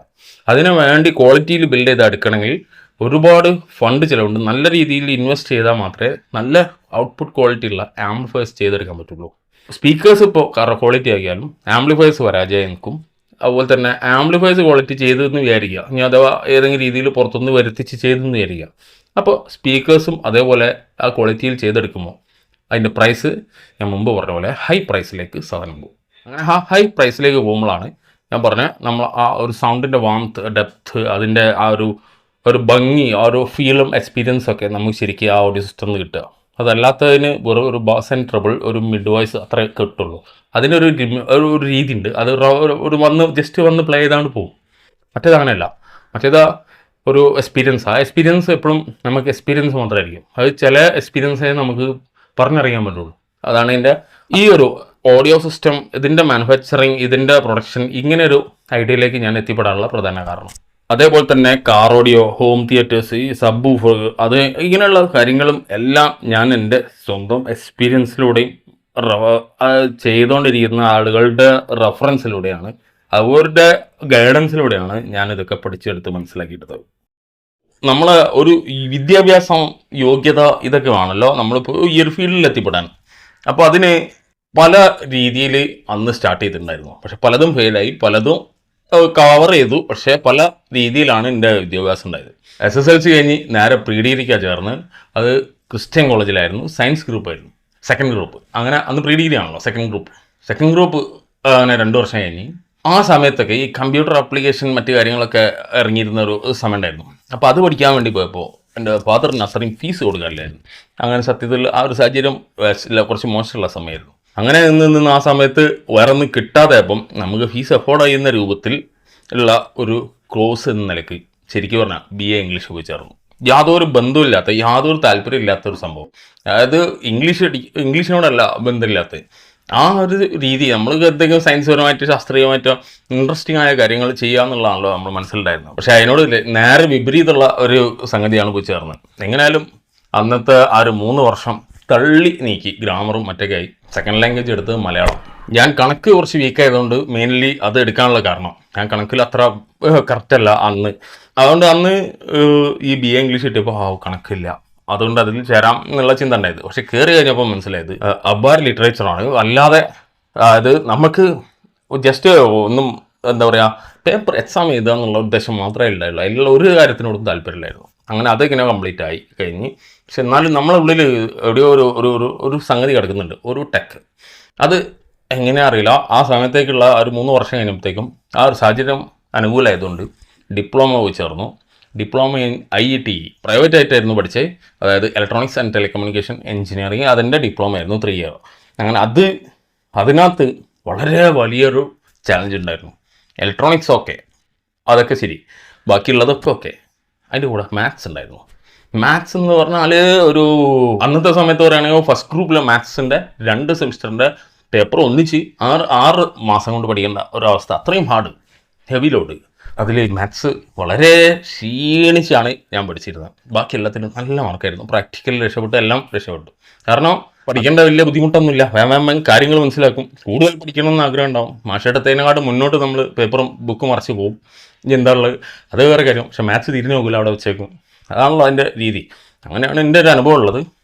അതിനു വേണ്ടി ക്വാളിറ്റിയിൽ ബിൽഡ് ചെയ്തെടുക്കണമെങ്കിൽ ഒരുപാട് ഫണ്ട് ചിലവുണ്ട്. നല്ല രീതിയിൽ ഇൻവെസ്റ്റ് ചെയ്താൽ മാത്രമേ നല്ല ഔട്ട്പുട്ട് ക്വാളിറ്റി ഉള്ള ആംപ്ലിഫയേഴ്സ് ചെയ്തെടുക്കാൻ പറ്റുള്ളൂ. സ്പീക്കേഴ്സ് ഇപ്പോൾ ക്വാളിറ്റി ആക്കിയാലും ആംപ്ലിഫയേഴ്സ് പരാജയം നിൽക്കും. അതുപോലെ തന്നെ ആംപ്ലിഫയേഴ്സ് ക്വാളിറ്റി ചെയ്തെന്ന് വിചാരിക്കുക, ഇനി അഥവാ ഏതെങ്കിലും രീതിയിൽ പുറത്തുനിന്ന് വരുത്തിച്ച് ചെയ്തെന്ന് വിചാരിക്കുക. അപ്പോൾ സ്പീക്കേഴ്സും അതേപോലെ ആ ക്വാളിറ്റിയിൽ ചെയ്തെടുക്കുമ്പോൾ അതിൻ്റെ പ്രൈസ് ഞാൻ മുമ്പ് പറഞ്ഞ പോലെ ഹൈ പ്രൈസിലേക്ക് സാധനം പോകും. അങ്ങനെ ആ ഹൈ പ്രൈസിലേക്ക് പോകുമ്പോഴാണ് ഞാൻ പറഞ്ഞ നമ്മൾ ആ ഒരു സൗണ്ടിൻ്റെ വാംത്ത്, ഡെപ്ത്ത്, അതിൻ്റെ ആ ഒരു ഭംഗി, ആ ഒരു ഫീലും എക്സ്പീരിയൻസ് ഒക്കെ നമുക്ക് ശരിക്കും ആ ഓഡിയോ സിസ്റ്റം കിട്ടുക. അതല്ലാത്തതിന് വെറും ഒരു ബാസ് ആൻഡ് ട്രബിൾ, ഒരു മിഡ് വോയിസ് അത്രേ കിട്ടുള്ളൂ. അതിനൊരു ഒരു രീതി ഉണ്ട്. അത് ഒരു ജസ്റ്റ് വന്ന് പ്ലേ ചെയ്താണ്ട് പോകും. മറ്റേത് അങ്ങനെയല്ല. മറ്റേത് ഒരു എക്സ്പീരിയൻസ്. ആ എക്സ്പീരിയൻസ് എപ്പോഴും നമുക്ക് എക്സ്പീരിയൻസ് മാത്രമായിരിക്കും. അത് ചില എക്സ്പീരിയൻസേ നമുക്ക് പറഞ്ഞറിയാൻ പറ്റുള്ളൂ. അതാണ് ഇതിൻ്റെ ഈ ഒരു ഓഡിയോ സിസ്റ്റം, ഇതിൻ്റെ മാനുഫാക്ചറിങ്, ഇതിൻ്റെ പ്രൊഡക്ഷൻ, ഇങ്ങനെ ഒരു ഐഡിയയിലേക്ക് ഞാൻ എത്തിപ്പെടാനുള്ള പ്രധാന കാരണം. അതേപോലെ തന്നെ കാർ ഓഡിയോ, ഹോം തിയേറ്റേഴ്സ്, ഈ സബ് ഊഫർ, അത് ഇങ്ങനെയുള്ള കാര്യങ്ങളും എല്ലാം ഞാൻ എൻ്റെ സ്വന്തം എക്സ്പീരിയൻസിലൂടെയും ചെയ്തുകൊണ്ടിരിക്കുന്ന ആളുകളുടെ റെഫറൻസിലൂടെയാണ്, അവരുടെ ഗൈഡൻസിലൂടെയാണ് ഞാൻ ഇതൊക്കെ പഠിച്ചെടുത്ത് മനസ്സിലാക്കിയിട്ടത്. നമ്മൾ ഒരു വിദ്യാഭ്യാസം, യോഗ്യത, ഇതൊക്കെ വേണമല്ലോ നമ്മളിപ്പോൾ ഈ ഒരു ഫീൽഡിൽ എത്തിപ്പെടാൻ. അപ്പോൾ അതിന് പല രീതിയിൽ അന്ന് സ്റ്റാർട്ട് ചെയ്തിട്ടുണ്ടായിരുന്നു. പക്ഷെ പലതും ഫെയിലായി, പലതും കവർ ചെയ്തു. പക്ഷേ പല രീതിയിലാണ് എൻ്റെ വിദ്യാഭ്യാസം ഉണ്ടായത്. SSLC കഴിഞ്ഞ് നേരെ പ്രീ ഡിഗ്രിക്കാണ് ചേർന്ന്. അത് ക്രിസ്ത്യൻ കോളേജിലായിരുന്നു. സയൻസ് ഗ്രൂപ്പായിരുന്നു, സെക്കൻഡ് ഗ്രൂപ്പ്. അങ്ങനെ അന്ന് പ്രീ ഡിഗ്രി ആണല്ലോ സെക്കൻഡ് ഗ്രൂപ്പ് അങ്ങനെ 2 വർഷം കഴിഞ്ഞ്. ആ സമയത്തൊക്കെ ഈ കമ്പ്യൂട്ടർ ആപ്ലിക്കേഷൻ മറ്റു കാര്യങ്ങളൊക്കെ ഇറങ്ങിയിരുന്ന ഒരു സമയം ഉണ്ടായിരുന്നു. അപ്പോൾ അത് പഠിക്കാൻ വേണ്ടി പോയപ്പോൾ എൻ്റെ ഫാദറിന് അത്രയും ഫീസ് കൊടുക്കാറില്ലായിരുന്നു. അങ്ങനെ സത്യത്തിൽ ആ ഒരു സാഹചര്യം കുറച്ച് മോശമുള്ള സമയമായിരുന്നു. അങ്ങനെ നിന്ന് ആ സമയത്ത് വേറെ ഒന്നും കിട്ടാതെയപ്പം നമുക്ക് ഫീസ് അഫോർഡ് ചെയ്യുന്ന രൂപത്തിൽ ഉള്ള ഒരു കോഴ്സ് എന്ന നിലയ്ക്ക് ശരിക്കും പറഞ്ഞാൽ BA ഇംഗ്ലീഷ് പോയി ചേർന്നു. യാതൊരു ബന്ധമില്ലാത്ത, യാതൊരു താല്പര്യമില്ലാത്ത ഒരു സംഭവം. അതായത് ഇംഗ്ലീഷിനോടല്ല ബന്ധമില്ലാത്ത ആ ഒരു രീതി. നമ്മൾ എന്തെങ്കിലും സയൻസ് പരമായിട്ടോ ശാസ്ത്രീയമായിട്ടോ ഇൻട്രസ്റ്റിംഗ് ആയ കാര്യങ്ങൾ ചെയ്യുക എന്നുള്ളതാണല്ലോ നമ്മൾ മനസ്സിലുണ്ടായിരുന്നത്. പക്ഷേ അതിനോട് നേരെ വിപരീതമുള്ള ഒരു സംഗതിയാണ് പോയി ചേർന്നത്. എങ്ങനെയാലും അന്നത്തെ ആ ഒരു 3 വർഷം തള്ളി നീക്കി. ഗ്രാമറും മറ്റൊക്കെ ആയി. സെക്കൻഡ് ലാംഗ്വേജ് എടുത്തത് മലയാളം. ഞാൻ കണക്ക് കുറച്ച് വീക്കായതുകൊണ്ട് മെയിൻലി അത് എടുക്കാനുള്ള കാരണം, ഞാൻ കണക്കിൽ അത്ര കറക്റ്റല്ല അന്ന്. അതുകൊണ്ട് അന്ന് ഈ BA ഇംഗ്ലീഷ് കിട്ടിയപ്പോൾ കണക്കില്ല, അതുകൊണ്ട് അതിൽ ചേരാം എന്നുള്ള ചിന്ത ഉണ്ടായത്. പക്ഷെ കയറി കഴിഞ്ഞപ്പോൾ മനസ്സിലായത് അബ്ബാർ ലിറ്ററേച്ചറാണ്. അല്ലാതെ അത് നമുക്ക് ജസ്റ്റ് ഒന്നും എന്താ പറയുക, പേപ്പർ എക്സാം എഴുതുക എന്നുള്ള ഉദ്ദേശം മാത്രമേ ഉണ്ടായുള്ളൂ. അതിലുള്ള ഒരു കാര്യത്തിനോടും താല്പര്യമില്ലായിരുന്നു. അങ്ങനെ അതിങ്ങനെ കംപ്ലീറ്റ് ആയി കഴിഞ്ഞ്. പക്ഷെ എന്നാലും നമ്മളെ ഉള്ളിൽ എവിടെയോ ഒരു സംഗതി കിടക്കുന്നുണ്ട്, ഒരു ടെക്. അത് എങ്ങനെയാ അറിയില്ല. ആ സമയത്തേക്കുള്ള ഒരു 3 വർഷം കഴിഞ്ഞപ്പോഴത്തേക്കും ആ ഒരു സാഹചര്യം അനുകൂലമായതുകൊണ്ട് ഡിപ്ലോമ പോയി ചേർന്നു. ഡിപ്ലോമ ഇൻ IETE പ്രൈവറ്റ് ആയിട്ടായിരുന്നു പഠിച്ചത്. അതായത് ഇലക്ട്രോണിക്സ് ആൻഡ് ടെലികമ്മ്യൂണിക്കേഷൻ എഞ്ചിനീയറിങ്. അതിൻ്റെ ഡിപ്ലോമ ആയിരുന്നു 3 ഇയർ. അങ്ങനെ അതിനകത്ത് വളരെ വലിയൊരു ചാലഞ്ച് ഉണ്ടായിരുന്നു. ഇലക്ട്രോണിക്സ് ഓക്കെ, അതൊക്കെ ശരി, ബാക്കിയുള്ളതൊക്കെ ഓക്കെ. അതിൻ്റെ കൂടെ മാത്സ് ഉണ്ടായിരുന്നു. മാത്സ് എന്ന് പറഞ്ഞാൽ ഒരു അന്നത്തെ സമയത്ത് പറയുകയാണെങ്കിൽ ഫസ്റ്റ് ഗ്രൂപ്പിലെ മാത്സിൻ്റെ 2 സെമിസ്റ്ററിൻ്റെ പേപ്പർ ഒന്നിച്ച് 6 മാസം കൊണ്ട് പഠിക്കേണ്ട ഒരവസ്ഥ. അത്രയും ഹാർഡ്, ഹെവി ലോഡ്. അതിൽ മാത്സ് വളരെ ക്ഷീണിച്ചാണ് ഞാൻ പഠിച്ചിരുന്നത്. ബാക്കി എല്ലാത്തിനും നല്ല മാർക്കായിരുന്നു. പ്രാക്ടിക്കൽ രക്ഷപ്പെട്ടു, എല്ലാം രക്ഷപ്പെട്ടു. കാരണം പഠിക്കേണ്ട വലിയ ബുദ്ധിമുട്ടൊന്നുമില്ല. വേഗം കാര്യങ്ങൾ മനസ്സിലാക്കും. കൂടുതൽ പഠിക്കണമെന്ന് ആഗ്രഹം ഉണ്ടാവും. മാഷേട്ടത്തേനെക്കാട്ടും മുന്നോട്ട് നമ്മൾ പേപ്പറും ബുക്കും മറച്ച് പോകും. ഇനി എന്താ ഉള്ളത് അത് വേറെ കാര്യം. പക്ഷെ മാത്സ് തിരിഞ്ഞു നോക്കില്ല, അവിടെ വെച്ചേക്കും. അതാണല്ലോ അതിൻ്റെ രീതി. അങ്ങനെയാണ് എൻ്റെ ഒരു അനുഭവം ഉള്ളത്.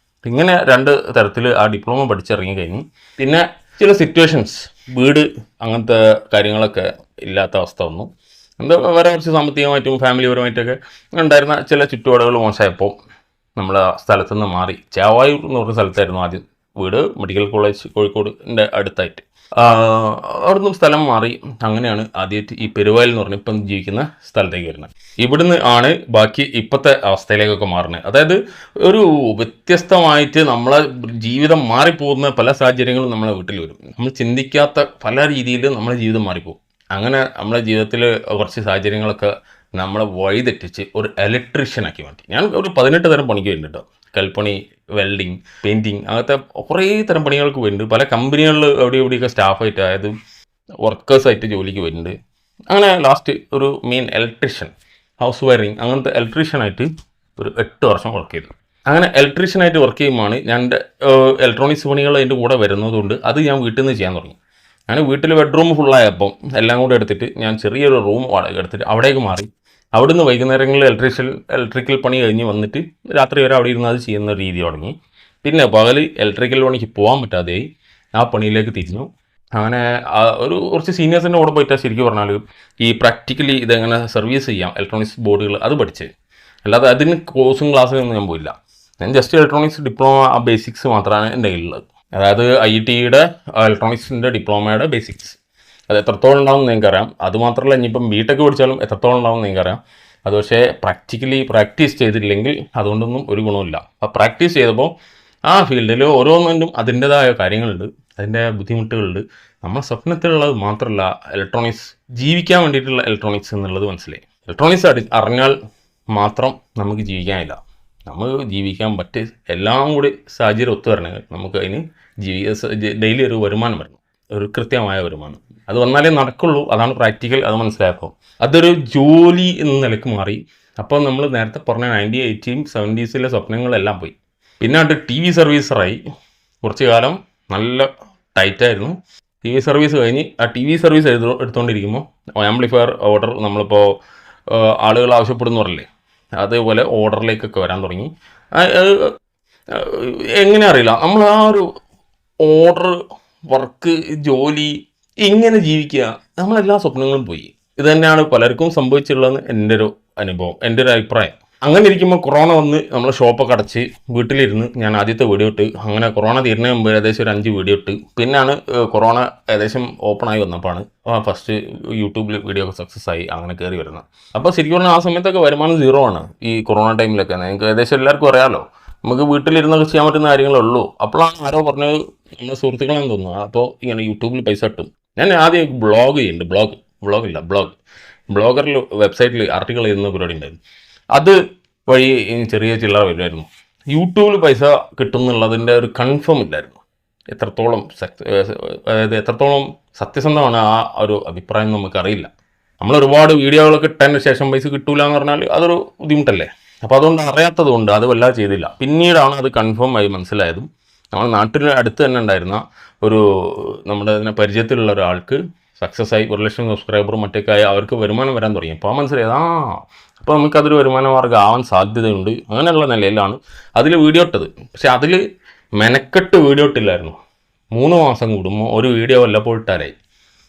ഇങ്ങനെ 2 തരത്തിൽ ആ ഡിപ്ലോമ പഠിച്ചിറങ്ങി കഴിഞ്ഞു. പിന്നെ ചില സിറ്റുവേഷൻസ്, വീട് അങ്ങനത്തെ കാര്യങ്ങളൊക്കെ ഇല്ലാത്ത അവസ്ഥ വന്നു. എന്താ വേറെ കുറച്ച് സാമ്പത്തികമായിട്ടും ഫാമിലിപരമായിട്ടൊക്കെ ഉണ്ടായിരുന്ന ചില ചുറ്റുപാടുകൾ മോശമായപ്പോൾ നമ്മൾ ആ സ്ഥലത്തു നിന്ന് മാറി. ചേവായൂർ എന്ന് പറഞ്ഞ സ്ഥലത്തായിരുന്നു ആദ്യം വീട്, മെഡിക്കൽ കോളേജ് കോഴിക്കോടിൻ്റെ അടുത്തായിട്ട്. അവിടുന്ന് സ്ഥലം മാറി. അങ്ങനെയാണ് ആദ്യമായിട്ട് ഈ പെരുവായിൽ എന്ന് പറഞ്ഞാൽ ഇപ്പം ജീവിക്കുന്ന സ്ഥലത്തേക്ക് വരുന്നത്. ഇവിടുന്ന് ആണ് ബാക്കി ഇപ്പോഴത്തെ അവസ്ഥയിലേക്കൊക്കെ മാറുന്നത്. അതായത് ഒരു വ്യത്യസ്തമായിട്ട് നമ്മളെ ജീവിതം മാറിപ്പോകുന്ന പല സാഹചര്യങ്ങളും നമ്മളെ വീട്ടിൽ വരും. നമ്മൾ ചിന്തിക്കാത്ത പല രീതിയിൽ നമ്മളെ ജീവിതം മാറിപ്പോകും. അങ്ങനെ നമ്മളെ ജീവിതത്തിൽ കുറച്ച് സാഹചര്യങ്ങളൊക്കെ നമ്മളെ വഴിതെറ്റിച്ച് ഒരു ഇലക്ട്രീഷ്യനാക്കി മാറ്റി. ഞാൻ ഒരു 18 തരം പണിക്ക് വരുന്നുണ്ട് കേട്ടോ. കൽപ്പണി, വെൽഡിങ്, പെയിൻറ്റിങ്, അങ്ങനത്തെ കുറേ തരം പണികൾക്ക് വരുന്നുണ്ട്. പല കമ്പനികളിൽ എവിടെയൊക്കെ സ്റ്റാഫായിട്ട്, അതായത് വർക്കേഴ്സായിട്ട് ജോലിക്ക് വരുന്നുണ്ട്. അങ്ങനെ ലാസ്റ്റ് ഒരു മെയിൻ ഇലക്ട്രീഷ്യൻ, ഹൗസ് വയറിങ് അങ്ങനത്തെ ഇലക്ട്രീഷ്യനായിട്ട് ഒരു 8 വർഷം വർക്ക് ചെയ്തു. അങ്ങനെ ഇലക്ട്രീഷ്യനായിട്ട് വർക്ക് ചെയ്യുമ്പോഴാണ് ഞാൻ എൻ്റെ ഇലക്ട്രോണിക്സ് പണികൾ അതിൻ്റെ കൂടെ വരുന്നതുകൊണ്ട് അത് ഞാൻ വീട്ടിൽ നിന്ന് ചെയ്യാൻ തുടങ്ങി. ഞാൻ വീട്ടിൽ ബെഡ്റൂം ഫുള്ളായപ്പം എല്ലാം കൂടെ എടുത്തിട്ട് ഞാൻ ചെറിയൊരു റൂം വാടക എടുത്തിട്ട് അവിടേക്ക് മാറി. അവിടുന്ന് വൈകുന്നേരങ്ങളിൽ ഇലക്ട്രിക്കൽ പണി കഴിഞ്ഞ് വന്നിട്ട് രാത്രി വരെ അവിടെ ഇരുന്ന് അത് ചെയ്യുന്ന രീതി തുടങ്ങി. പിന്നെ പകൽ ഇലക്ട്രിക്കൽ പണിക്ക് പോകാൻ പറ്റാതെയായി, ആ പണിയിലേക്ക് തിരിഞ്ഞു. അങ്ങനെ കുറച്ച് സീനിയേഴ്സിൻ്റെ കൂടെ പോയിട്ടാൽ ശരിക്കും പറഞ്ഞാൽ ഈ പ്രാക്ടിക്കലി ഇതെങ്ങനെ സർവീസ് ചെയ്യാം ഇലക്ട്രോണിക്സ് ബോർഡുകൾ അത് പഠിച്ച്. അല്ലാതെ അതിന് കോഴ്സും ക്ലാസ്സിലൊന്നും ഞാൻ പോയില്ല. ഞാൻ ജസ്റ്റ് ഇലക്ട്രോണിക്സ് ഡിപ്ലോമ ആ ബേസിക്സ് മാത്രമാണ് എൻ്റെ കയ്യിലുള്ളത്. അതായത് IIT-യുടെ ഇലക്ട്രോണിക്സിൻ്റെ ഡിപ്ലോമയുടെ ബേസിക്സ്. അത് എത്രത്തോളം ഉണ്ടാവും എന്ന് എനിക്കറിയാം. അതുമാത്രമല്ല ഇനിയിപ്പം ബിടെക് പഠിച്ചാലും എത്രത്തോളം ഉണ്ടാവും എന്ന് എനിക്കറിയാം. അത് പക്ഷേ പ്രാക്ടീസ് ചെയ്തില്ലെങ്കിൽ അതുകൊണ്ടൊന്നും ഒരു ഗുണമില്ല. അപ്പോൾ പ്രാക്ടീസ് ചെയ്തപ്പോൾ ആ ഫീൽഡിൽ ഓരോന്നിനും അതിൻ്റെതായ കാര്യങ്ങളുണ്ട്, അതിൻ്റെ ബുദ്ധിമുട്ടുകളുണ്ട്. നമ്മുടെ സ്വപ്നത്തിലുള്ളത് മാത്രമല്ല ഇലക്ട്രോണിക്സ്, ജീവിക്കാൻ വേണ്ടിയിട്ടുള്ള ഇലക്ട്രോണിക്സ് എന്നുള്ളത് മനസ്സിലായി. ഇലക്ട്രോണിക്സ് അറിഞ്ഞാൽ മാത്രം നമുക്ക് ജീവിക്കാനില്ല. നമുക്ക് ജീവിക്കാൻ പറ്റിയ എല്ലാം കൂടി സാഹചര്യം ഒത്തു വരണമെങ്കിൽ നമുക്ക് അതിന് ഡെയിലി ഒരു വരുമാനം വരണം, ഒരു കൃത്യമായ വരുമാനം. അത് വന്നാലേ നടക്കുള്ളൂ. അതാണ് പ്രാക്ടിക്കൽ. അത് മനസ്സിലാക്കും. അതൊരു ജോലി എന്ന നിലക്ക് മാറി. അപ്പോൾ നമ്മൾ നേരത്തെ പറഞ്ഞ 1980s 70s സ്വപ്നങ്ങളെല്ലാം പോയി. പിന്നെ അത് TV സർവീസറായി. കുറച്ച് കാലം നല്ല ടൈറ്റായിരുന്നു. TV സർവീസ് കഴിഞ്ഞ് ആ TV സർവീസ് എടുത്തുകൊണ്ടിരിക്കുമ്പോൾ ആംപ്ലിഫയർ ഓർഡർ നമ്മളിപ്പോൾ ആളുകൾ ആവശ്യപ്പെടുന്ന പറയില്ലേ, അതേപോലെ ഓർഡറിലേക്കൊക്കെ വരാൻ തുടങ്ങി. എങ്ങനെ അറിയില്ല, നമ്മൾ ആ ഒരു ഓർഡർ, വർക്ക്, ജോലി, ഇങ്ങനെ ജീവിക്കുക, നമ്മളെല്ലാ സ്വപ്നങ്ങളും പോയി. ഇത് തന്നെയാണ് പലർക്കും സംഭവിച്ചിട്ടുള്ളതെന്ന് എൻ്റെ ഒരു അനുഭവം, എൻ്റെ ഒരു അഭിപ്രായം. അങ്ങനെ ഇരിക്കുമ്പോൾ കൊറോണ വന്ന് നമ്മൾ ഷോപ്പൊക്കെ അടച്ച് വീട്ടിലിരുന്ന് ഞാൻ ആദ്യത്തെ വീഡിയോ ഇട്ട്. അങ്ങനെ കൊറോണ തീരുന്നതിന് മുമ്പ് ഏകദേശം ഒരു 5 വീഡിയോ ഇട്ട്. പിന്നാണ് കൊറോണ ഏകദേശം ഓപ്പണായി വന്നപ്പോഴാണ് ഫസ്റ്റ് യൂട്യൂബിൽ വീഡിയോ ഒക്കെ സക്സസ് ആയി അങ്ങനെ കയറി വരുന്നത്. അപ്പോൾ ശരിക്കും പറഞ്ഞാൽ ആ സമയത്തൊക്കെ വരുമാനം 0 ആണ്. ഈ കൊറോണ ടൈമിലൊക്കെ നിങ്ങൾക്ക് ഏകദേശം എല്ലാവർക്കും അറിയാമല്ലോ, നമുക്ക് വീട്ടിലിരുന്നൊക്കെ ചെയ്യാൻ പറ്റുന്ന കാര്യങ്ങളുള്ളൂ. അപ്പോഴാണ് ആരോ പറഞ്ഞത്, നമ്മുടെ സുഹൃത്തുക്കളെന്ന് തോന്നുന്നു, അപ്പോൾ ഇങ്ങനെ യൂട്യൂബിൽ പൈസ കിട്ടും. ഞാൻ ആദ്യം ബ്ലോഗ് ചെയ്യുന്നുണ്ട്. ബ്ലോഗറിൽ വെബ്സൈറ്റിൽ ആർട്ടിക്കിൾ എഴുതുന്ന പരിപാടി ഉണ്ടായിരുന്നു. അത് വഴി ചെറിയ ചില്ലറ വരുമായിരുന്നു. യൂട്യൂബിൽ പൈസ കിട്ടും എന്നുള്ളതിൻ്റെ ഒരു കൺഫേം ഇല്ലായിരുന്നു. എത്രത്തോളം സത്യസന്ധമാണ് ആ ഒരു അഭിപ്രായം നമുക്കറിയില്ല. നമ്മൾ ഒരുപാട് വീഡിയോകളൊക്കെ ഇട്ടതിന് ശേഷം പൈസ കിട്ടൂല എന്ന് പറഞ്ഞാൽ അതൊരു ബുദ്ധിമുട്ടല്ലേ. അപ്പോൾ അതുകൊണ്ട് അറിയാത്തത് കൊണ്ട് അത് വല്ലാതെ ചെയ്തില്ല. പിന്നീടാണ് അത് കൺഫേം ആയി മനസ്സിലായതും. നമ്മൾ നാട്ടിൽ അടുത്ത് തന്നെ ഉണ്ടായിരുന്ന നമ്മുടെ ഇതിനെ പരിചയത്തിലുള്ള ഒരാൾക്ക് സക്സസ് ആയി 1 ലക്ഷം സബ്സ്ക്രൈബറും മറ്റൊക്കെ ആയി അവർക്ക് വരുമാനം വരാൻ തുടങ്ങി. അപ്പോൾ മനസ്സിലായത് അപ്പോൾ നമുക്കതൊരു വരുമാന മാർഗ്ഗം ആവാൻ സാധ്യതയുണ്ട്. അങ്ങനെയുള്ള നിലയിലാണ് അതിൽ വീഡിയോ ഇട്ടത്. പക്ഷെ അതിൽ മെനക്കെട്ട് വീഡിയോ ഇട്ടില്ലായിരുന്നു. 3 മാസം കൂടുമ്പോൾ ഒരു വീഡിയോ വല്ലപ്പോൾ ഇട്ടാലായി.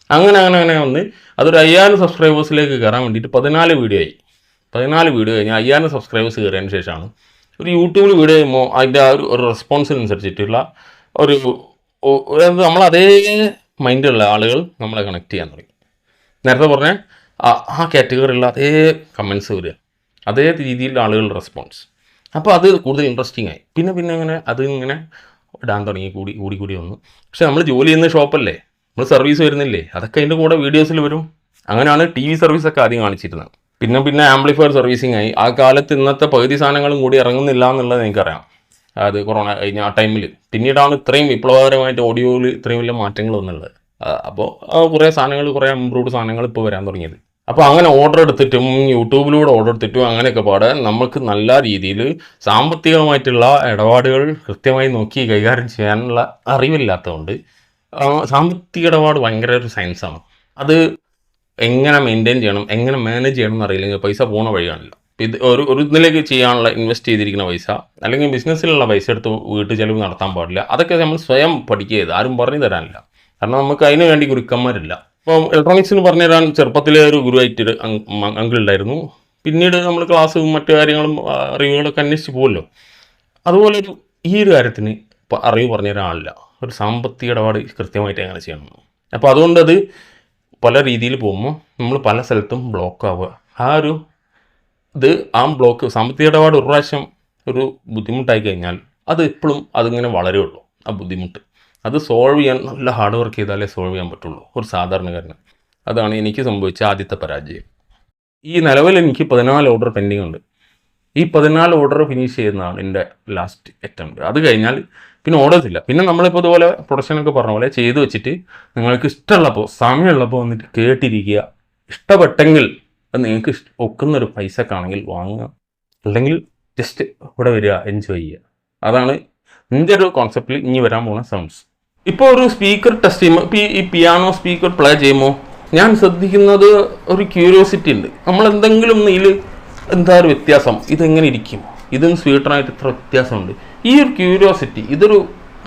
അങ്ങനെ വന്ന് അതൊരു 5000 സബ്സ്ക്രൈബേഴ്സിലേക്ക് കയറാൻ വേണ്ടിയിട്ട് 14 വീഡിയോ ആയി. 14 വീഡിയോ കഴിഞ്ഞാൽ 5000 സബ്സ്ക്രൈബേഴ്സ് കയറിയതിന് ശേഷമാണ് ഒരു യൂട്യൂബിൽ വീഡിയോ ചെയ്യുമ്പോൾ അതിൻ്റെ ആ ഒരു റെസ്പോൺസിനനുസരിച്ചിട്ടുള്ള നമ്മളതേ മൈൻഡുള്ള ആളുകൾ നമ്മളെ കണക്ട് ചെയ്യാൻ തുടങ്ങി. നേരത്തെ പറഞ്ഞ ആ കാറ്റഗറിയുള്ള അതേ കമൻസ് വരിക, അതേ രീതിയിലുള്ള ആളുകളുടെ റെസ്പോൺസ്. അപ്പോൾ അത് കൂടുതൽ ഇൻട്രസ്റ്റിംഗ് ആയി. പിന്നെ അങ്ങനെ ഇങ്ങനെ ഇടാൻ തുടങ്ങി, കൂടി വന്നു. പക്ഷെ നമ്മൾ ജോലി ചെയ്യുന്ന ഷോപ്പല്ലേ, നമ്മൾ സർവീസ് വരുന്നില്ലേ, അതൊക്കെ അതിൻ്റെ കൂടെ വീഡിയോസിൽ വരും. അങ്ങനെയാണ് TV സർവീസൊക്കെ ആദ്യം കാണിച്ചിരുന്നത്. പിന്നെ ആംപ്ലിഫയർ സർവീസിങ് ആയി. ആ കാലത്ത് ഇന്നത്തെ പകുതി സാധനങ്ങളും കൂടി ഇറങ്ങുന്നില്ല എന്നുള്ളത് എനിക്കറിയാം. അത് കൊറോണ കഴിഞ്ഞ ആ ടൈമിൽ പിന്നീടാണ് ഇത്രയും വിപ്ലവകരമായിട്ട് ഓഡിയോയിൽ ഇത്രയും വലിയ മാറ്റങ്ങൾ വന്നുള്ളത്. അപ്പോൾ കുറേ സാധനങ്ങൾ, കുറേ ഇമ്പ്രൂവ്ഡ് സാധനങ്ങൾ ഇപ്പോൾ വരാൻ തുടങ്ങിയത്. അപ്പോൾ അങ്ങനെ ഓർഡർ എടുത്തിട്ടും യൂട്യൂബിലൂടെ ഓർഡർ എടുത്തിട്ടും അങ്ങനെയൊക്കെ പാടെ നമുക്ക് നല്ല രീതിയിൽ സാമ്പത്തികമായിട്ടുള്ള ഇടപാടുകൾ കൃത്യമായി നോക്കി കൈകാര്യം ചെയ്യാനുള്ള അറിവില്ലാത്തതുകൊണ്ട് സാമ്പത്തിക ഇടപാട് ഭയങ്കര ഒരു സയൻസാണ്. അത് എങ്ങനെ മെയിൻറ്റെയിൻ ചെയ്യണം, എങ്ങനെ മാനേജ് ചെയ്യണം എന്നറിയില്ലെങ്കിൽ പൈസ പോണ വഴിയാണല്ലോ. ഇത് ഒരു ഇതിലേക്ക് ചെയ്യാനുള്ള ഇൻവെസ്റ്റ് ചെയ്തിരിക്കുന്ന പൈസ, അല്ലെങ്കിൽ ബിസിനസ്സിലുള്ള പൈസ എടുത്ത് വീട്ടു ചെലവ് നടത്താൻ പാടില്ല. അതൊക്കെ നമ്മൾ സ്വയം പഠിക്കുക, ആരും പറഞ്ഞു തരാനില്ല. കാരണം നമുക്ക് അതിന് വേണ്ടി ഗുരുക്കന്മാരില്ല. ഇപ്പം ഇലക്ട്രോണിക്സിന് പറഞ്ഞു തരാൻ ചെറുപ്പത്തിലെ ഒരു ഗുരുവായിട്ട് അങ്കിൾ ഉണ്ടായിരുന്നു. പിന്നീട് നമ്മൾ ക്ലാസ്സും മറ്റു കാര്യങ്ങളും അറിവുകളൊക്കെ അന്വേഷിച്ച് പോകുമല്ലോ. അതുപോലെ ഈ ഒരു കാര്യത്തിന് ഇപ്പോൾ അറിവ് പറഞ്ഞു തരാൻ ആളില്ല. ഒരു സാമ്പത്തിക ഇടപാട് കൃത്യമായിട്ട് എങ്ങനെ ചെയ്യണം. അപ്പോൾ അതുകൊണ്ടത് പല രീതിയിൽ പോകുമ്പോൾ നമ്മൾ പല സ്ഥലത്തും ബ്ലോക്ക് ആവുക. ആ ബ്ലോക്ക് സാമ്പത്തിക ഇടപാട് ഒരു പ്രാവശ്യം ഒരു ബുദ്ധിമുട്ടായി കഴിഞ്ഞാൽ അത് എപ്പോഴും അതിങ്ങനെ വളരുള്ളൂ. ആ ബുദ്ധിമുട്ട് അത് സോൾവ് ചെയ്യാൻ നല്ല ഹാർഡ് വർക്ക് ചെയ്താലേ സോൾവ് ചെയ്യാൻ പറ്റുള്ളൂ ഒരു സാധാരണക്കാരന്. അതാണ് എനിക്ക് സംഭവിച്ച ആദ്യത്തെ പരാജയം. ഈ നിലവിൽ എനിക്ക് 14 ഓർഡർ പെൻഡിങ് ഉണ്ട്. ഈ 14 ഓർഡർ ഫിനിഷ് ചെയ്യുന്നതാണ് എൻ്റെ ലാസ്റ്റ് അറ്റംപ്റ്റ്. അത് കഴിഞ്ഞാൽ പിന്നെ ഓർഡേഴ്സ് ഇല്ല. പിന്നെ നമ്മളിപ്പോൾ ഇതുപോലെ പ്രൊഡക്ഷനൊക്കെ പറഞ്ഞ പോലെ ചെയ്ത് വെച്ചിട്ട് നിങ്ങൾക്ക് ഇഷ്ടമുള്ളപ്പോൾ സമയമുള്ളപ്പോൾ വന്നിട്ട് കേട്ടിരിക്കുക. ഇഷ്ടപ്പെട്ടെങ്കിൽ അത് നിങ്ങൾക്ക് ഒക്കുന്നൊരു പൈസക്കാണെങ്കിൽ വാങ്ങുക, അല്ലെങ്കിൽ ജസ്റ്റ് ഇവിടെ വരിക, എൻജോയ് ചെയ്യുക. അതാണ് എൻ്റെ ഒരു കോൺസെപ്റ്റിൽ ഇനി വരാൻ പോകുന്ന സൗണ്ട്സ്. ഇപ്പോൾ ഒരു സ്പീക്കർ ടെസ്റ്റ് ചെയ്യുമ്പോൾ, ഇപ്പോൾ ഈ പിയാനോ സ്പീക്കർ പ്ലേ ചെയ്യുമ്പോൾ ഞാൻ ശ്രദ്ധിക്കുന്നത് ഒരു ക്യൂരിയോസിറ്റി ഉണ്ട്. നമ്മൾ എന്തെങ്കിലും ഇതിൽ എന്താ ഒരു വ്യത്യാസം, ഇതെങ്ങനെ ഇരിക്കും, ഇതും സ്വീറ്ററായിട്ട് ഇത്ര വ്യത്യാസമുണ്ട്. ഈ ഒരു ക്യൂരിയോസിറ്റി, ഇതൊരു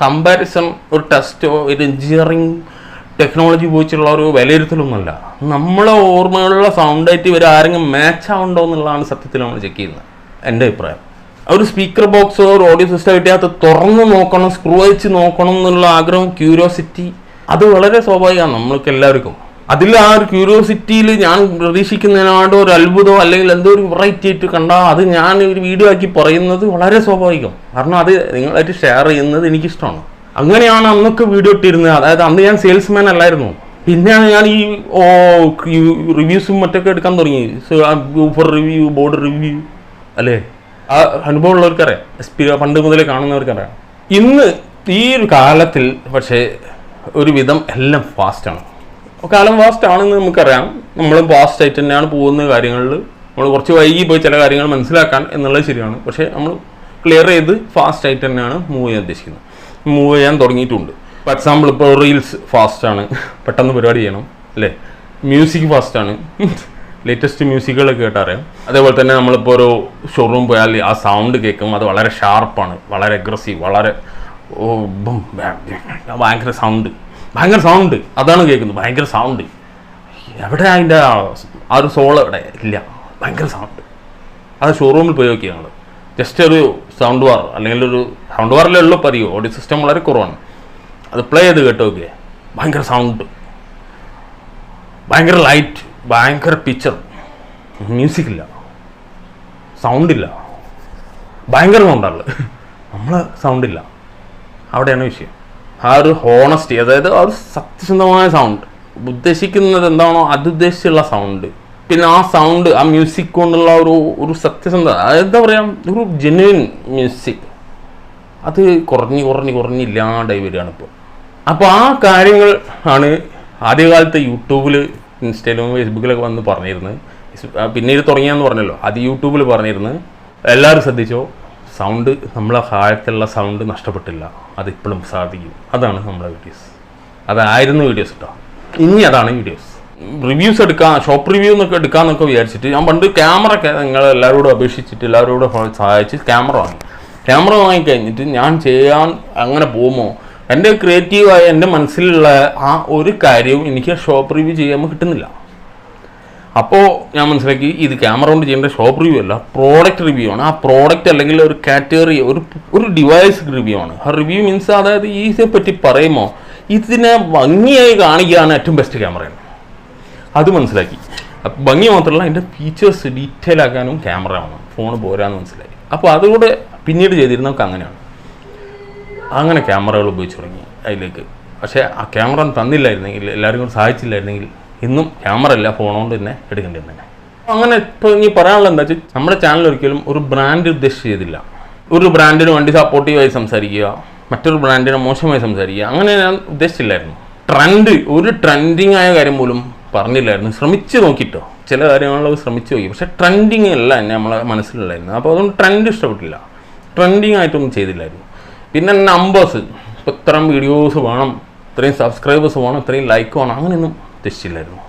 കമ്പാരിസൺ, ഒരു ടെസ്റ്റോ ഒരു എഞ്ചിനീയറിങ് ടെക്നോളജി ഉപയോഗിച്ചുള്ള ഒരു വിലയിരുത്തലൊന്നുമല്ല. നമ്മളെ ഓർമ്മയുള്ള സൗണ്ടായിട്ട് ഇവർ ആരെങ്കിലും മാച്ച് ആവുണ്ടോ എന്നുള്ളതാണ് സത്യത്തിൽ നമ്മൾ ചെക്ക് ചെയ്യുന്നത്. എൻ്റെ അഭിപ്രായം. ഒരു സ്പീക്കർ ബോക്സോ ഒരു ഓഡിയോ സിസ്റ്റം കിട്ടിയാൽ തുറന്ന് നോക്കണം, സ്ക്രൂ വെച്ച് നോക്കണം എന്നുള്ള ആഗ്രഹം, ക്യൂരിയോസിറ്റി, അത് വളരെ സ്വാഭാവികമാണ് നമ്മൾക്ക് എല്ലാവർക്കും. അതിൽ ആ ഒരു ക്യൂരിയോസിറ്റിയിൽ ഞാൻ പ്രതീക്ഷിക്കുന്നതിനാണ്ട് ഒരു അത്ഭുതമോ അല്ലെങ്കിൽ എന്തോ ഒരു വെറൈറ്റി ആയിട്ട് കണ്ടാൽ അത് ഞാൻ ഒരു വീഡിയോ ആക്കി പറയുന്നത് വളരെ സ്വാഭാവികം. കാരണം അത് നിങ്ങളായിട്ട് ഷെയർ ചെയ്യുന്നത് എനിക്കിഷ്ടമാണ്. അങ്ങനെയാണ് അന്നൊക്കെ വീഡിയോ ഇട്ടിരുന്നത്. അതായത് അന്ന് ഞാൻ സെയിൽസ്മാൻ അല്ലായിരുന്നു. പിന്നെയാണ് ഞാൻ ഈ റിവ്യൂസും മറ്റൊക്കെ എടുക്കാൻ തുടങ്ങി. ഊഫർ റിവ്യൂ, ബോർഡ് റിവ്യൂ, അല്ലേ? ആ അനുഭവമുള്ളവർക്കറിയാം, പണ്ട് മുതലേ കാണുന്നവർക്കറിയാം. ഇന്ന് ഈ ഒരു കാലത്തിൽ പക്ഷേ ഒരു വിധം എല്ലാം ഫാസ്റ്റാണ്. കാലം ഫാസ്റ്റ് ആണെന്ന് നമുക്കറിയാം. നമ്മളും ഫാസ്റ്റായിട്ട് തന്നെയാണ് പോകുന്ന കാര്യങ്ങളിൽ. നമ്മൾ കുറച്ച് വൈകി പോയി ചില കാര്യങ്ങൾ മനസ്സിലാക്കാൻ എന്നുള്ളത് ശരിയാണ്. പക്ഷേ നമ്മൾ ക്ലിയർ ചെയ്ത് ഫാസ്റ്റായിട്ട് തന്നെയാണ് മൂവ് ചെയ്യാൻ ഉദ്ദേശിക്കുന്നത്, മൂവ് ചെയ്യാൻ തുടങ്ങിയിട്ടുണ്ട്. ഫോർ എക്സാമ്പിൾ ഇപ്പോൾ റീൽസ് ഫാസ്റ്റാണ്, പെട്ടെന്ന് പരിപാടി ചെയ്യണം, അല്ലേ? മ്യൂസിക് ഫാസ്റ്റാണ്, ലേറ്റസ്റ്റ് മ്യൂസിക്കുകളൊക്കെ കേട്ടറിയാം. അതേപോലെ തന്നെ നമ്മളിപ്പോൾ ഒരു ഷോറൂം പോയാൽ ആ സൗണ്ട് കേൾക്കും, അത് വളരെ ഷാർപ്പാണ്, വളരെ അഗ്രസീവ്, വളരെ ഭയങ്കര സൗണ്ട് അതാണ് കേൾക്കുന്നത്. ഭയങ്കര സൗണ്ട്, എവിടെ അതിൻ്റെ ആ ഒരു സോൾ എവിടെ ഇല്ല, ഭയങ്കര സൗണ്ട്. അത് ഷോറൂമിൽ പോയി നോക്കി ഞങ്ങൾ. ജസ്റ്റ് ഒരു സൗണ്ട് ബാർ അല്ലെങ്കിൽ ഒരു സൗണ്ട് ബാറിലേ ഉള്ളൂ പതിയോ, ഓഡിയോ സിസ്റ്റം വളരെ കുറവാണ്. അത് പ്ലേ ചെയ്ത് കേട്ടോ നോക്കിയേ, ഭയങ്കര സൗണ്ട്, ഭയങ്കര ലൈറ്റ്, ഭയങ്കര പിക്ചർ, മ്യൂസിക്കില്ല, സൗണ്ടില്ല, ഭയങ്കര സൗണ്ടാണുള്ളത്, നമ്മളെ സൗണ്ടില്ല. അവിടെയാണ് വിഷയം. ആ ഒരു ഹോണസ്റ്റി, അതായത് ആ ഒരു സത്യസന്ധമായ സൗണ്ട്, ഉദ്ദേശിക്കുന്നത് എന്താണോ അത് ഉദ്ദേശിച്ചുള്ള സൗണ്ട്. പിന്നെ ആ സൗണ്ട്, ആ മ്യൂസിക് കൊണ്ടുള്ള ഒരു സത്യസന്ധത, എന്താ പറയുക, ഒരു ജെന്യുവൻ മ്യൂസിക്, അത് കുറഞ്ഞില്ലാണ്ടായി വരികയാണ് ഇപ്പോൾ. അപ്പോൾ ആ കാര്യങ്ങൾ ആണ് ആദ്യകാലത്ത് യൂട്യൂബിൽ, ഇൻസ്റ്റയിലും ഫേസ്ബുക്കിലൊക്കെ വന്ന് പറഞ്ഞിരുന്നത്. പിന്നീട് തുടങ്ങിയാന്ന് പറഞ്ഞല്ലോ, അത് യൂട്യൂബിൽ പറഞ്ഞിരുന്നത്. എല്ലാവരും ശ്രദ്ധിച്ചോ, സൗണ്ട്, നമ്മളെ കാലത്തുള്ള സൗണ്ട് നഷ്ടപ്പെട്ടില്ല, അതിപ്പോഴും സാധിക്കും. അതാണ് നമ്മുടെ വീഡിയോസ്, അതായിരുന്നു വീഡിയോസ് കേട്ടോ. ഇനി അതാണ് വീഡിയോസ്. റിവ്യൂസ് എടുക്കാം, ഷോപ്പ് റിവ്യൂ എന്നൊക്കെ എടുക്കാമെന്നൊക്കെ വിചാരിച്ചിട്ട് ഞാൻ പണ്ട് ക്യാമറയൊക്കെ നിങ്ങൾ എല്ലാവരോടും അപേക്ഷിച്ചിട്ട് എല്ലാവരോടും സഹായിച്ച് ക്യാമറ വാങ്ങിക്കഴിഞ്ഞിട്ട് ഞാൻ ചെയ്യാൻ അങ്ങനെ പോകുമോ, എൻ്റെ ക്രിയേറ്റീവായ എൻ്റെ മനസ്സിലുള്ള ആ ഒരു കാര്യവും എനിക്ക് ഷോപ്പ് റിവ്യൂ ചെയ്യുമ്പോൾ കിട്ടുന്നില്ല. അപ്പോൾ ഞാൻ മനസ്സിലാക്കി, ഇത് ക്യാമറ കൊണ്ട് ചെയ്യേണ്ട ഷോപ്പ് റിവ്യൂ അല്ല, പ്രോഡക്റ്റ് റിവ്യൂ ആണ്. ആ പ്രോഡക്റ്റ് അല്ലെങ്കിൽ ഒരു കാറ്റഗറി, ഒരു ഡിവൈസ് റിവ്യൂ ആണ്. ആ റിവ്യൂ മീൻസ് അതായത് ഇതിനെ പറ്റി പറയുമ്പോൾ ഇതിനെ ഭംഗിയായി കാണിക്കുകയാണ് ഏറ്റവും ബെസ്റ്റ് ക്യാമറയാണ്. അത് മനസ്സിലാക്കി. ഭംഗി മാത്രമല്ല, അതിൻ്റെ ഫീച്ചേഴ്സ് ഡീറ്റെയിൽ ആക്കാനും ക്യാമറ വേണം, ഫോൺ പോരാന്ന് മനസ്സിലായി. അപ്പോൾ അതുകൂടെ പിന്നീട് ചെയ്തിരുന്നൊക്കെ അങ്ങനെയാണ്. അങ്ങനെ ക്യാമറകൾ ഉപയോഗിച്ച് തുടങ്ങി അതിലേക്ക്. പക്ഷേ ആ ക്യാമറ തന്നില്ലായിരുന്നെങ്കിൽ, എല്ലാവരും കൂടെ സഹായിച്ചില്ലായിരുന്നെങ്കിൽ ഇന്നും ക്യാമറ അല്ല, ഫോൺ കൊണ്ട് തന്നെ എടുക്കേണ്ടി തന്നെ. അങ്ങനെ ഇപ്പോൾ ഇനി പറയാനുള്ള എന്താ വെച്ചാൽ, നമ്മുടെ ചാനൽ ഒരിക്കലും ഒരു ബ്രാൻഡ് ഉദ്ദേശിച്ച് ചെയ്തില്ല. ഒരു ബ്രാൻഡിന് വേണ്ടി സപ്പോർട്ടീവായി സംസാരിക്കുക, മറ്റൊരു ബ്രാൻഡിനെ മോശമായി സംസാരിക്കുക, അങ്ങനെ ഞാൻ ഉദ്ദേശിച്ചില്ലായിരുന്നു. ഒരു ട്രെൻഡിങ് ആയ കാര്യം പോലും പറഞ്ഞില്ലായിരുന്നു. ശ്രമിച്ച് നോക്കിയിട്ടോ, ചില കാര്യങ്ങളൊക്കെ ശ്രമിച്ച് നോക്കി, പക്ഷേ ട്രെൻഡിങ് അല്ല എന്നെ നമ്മളെ മനസ്സിലുള്ളായിരുന്നു. അപ്പോൾ അതുകൊണ്ട് ട്രെൻഡ് ഇഷ്ടപ്പെട്ടില്ല, ട്രെൻഡിങ് ആയിട്ടൊന്നും ചെയ്തില്ലായിരുന്നു. പിന്നെ നമ്പേഴ്സ്, ഇപ്പോൾ ഇത്രയും വീഡിയോസ് വേണം, ഇത്രയും സബ്സ്ക്രൈബേഴ്സ് വേണം, ഇത്രയും ലൈക്ക് വേണം, അങ്ങനെയൊന്നും ഉദ്ദേശിച്ചില്ലായിരുന്നു.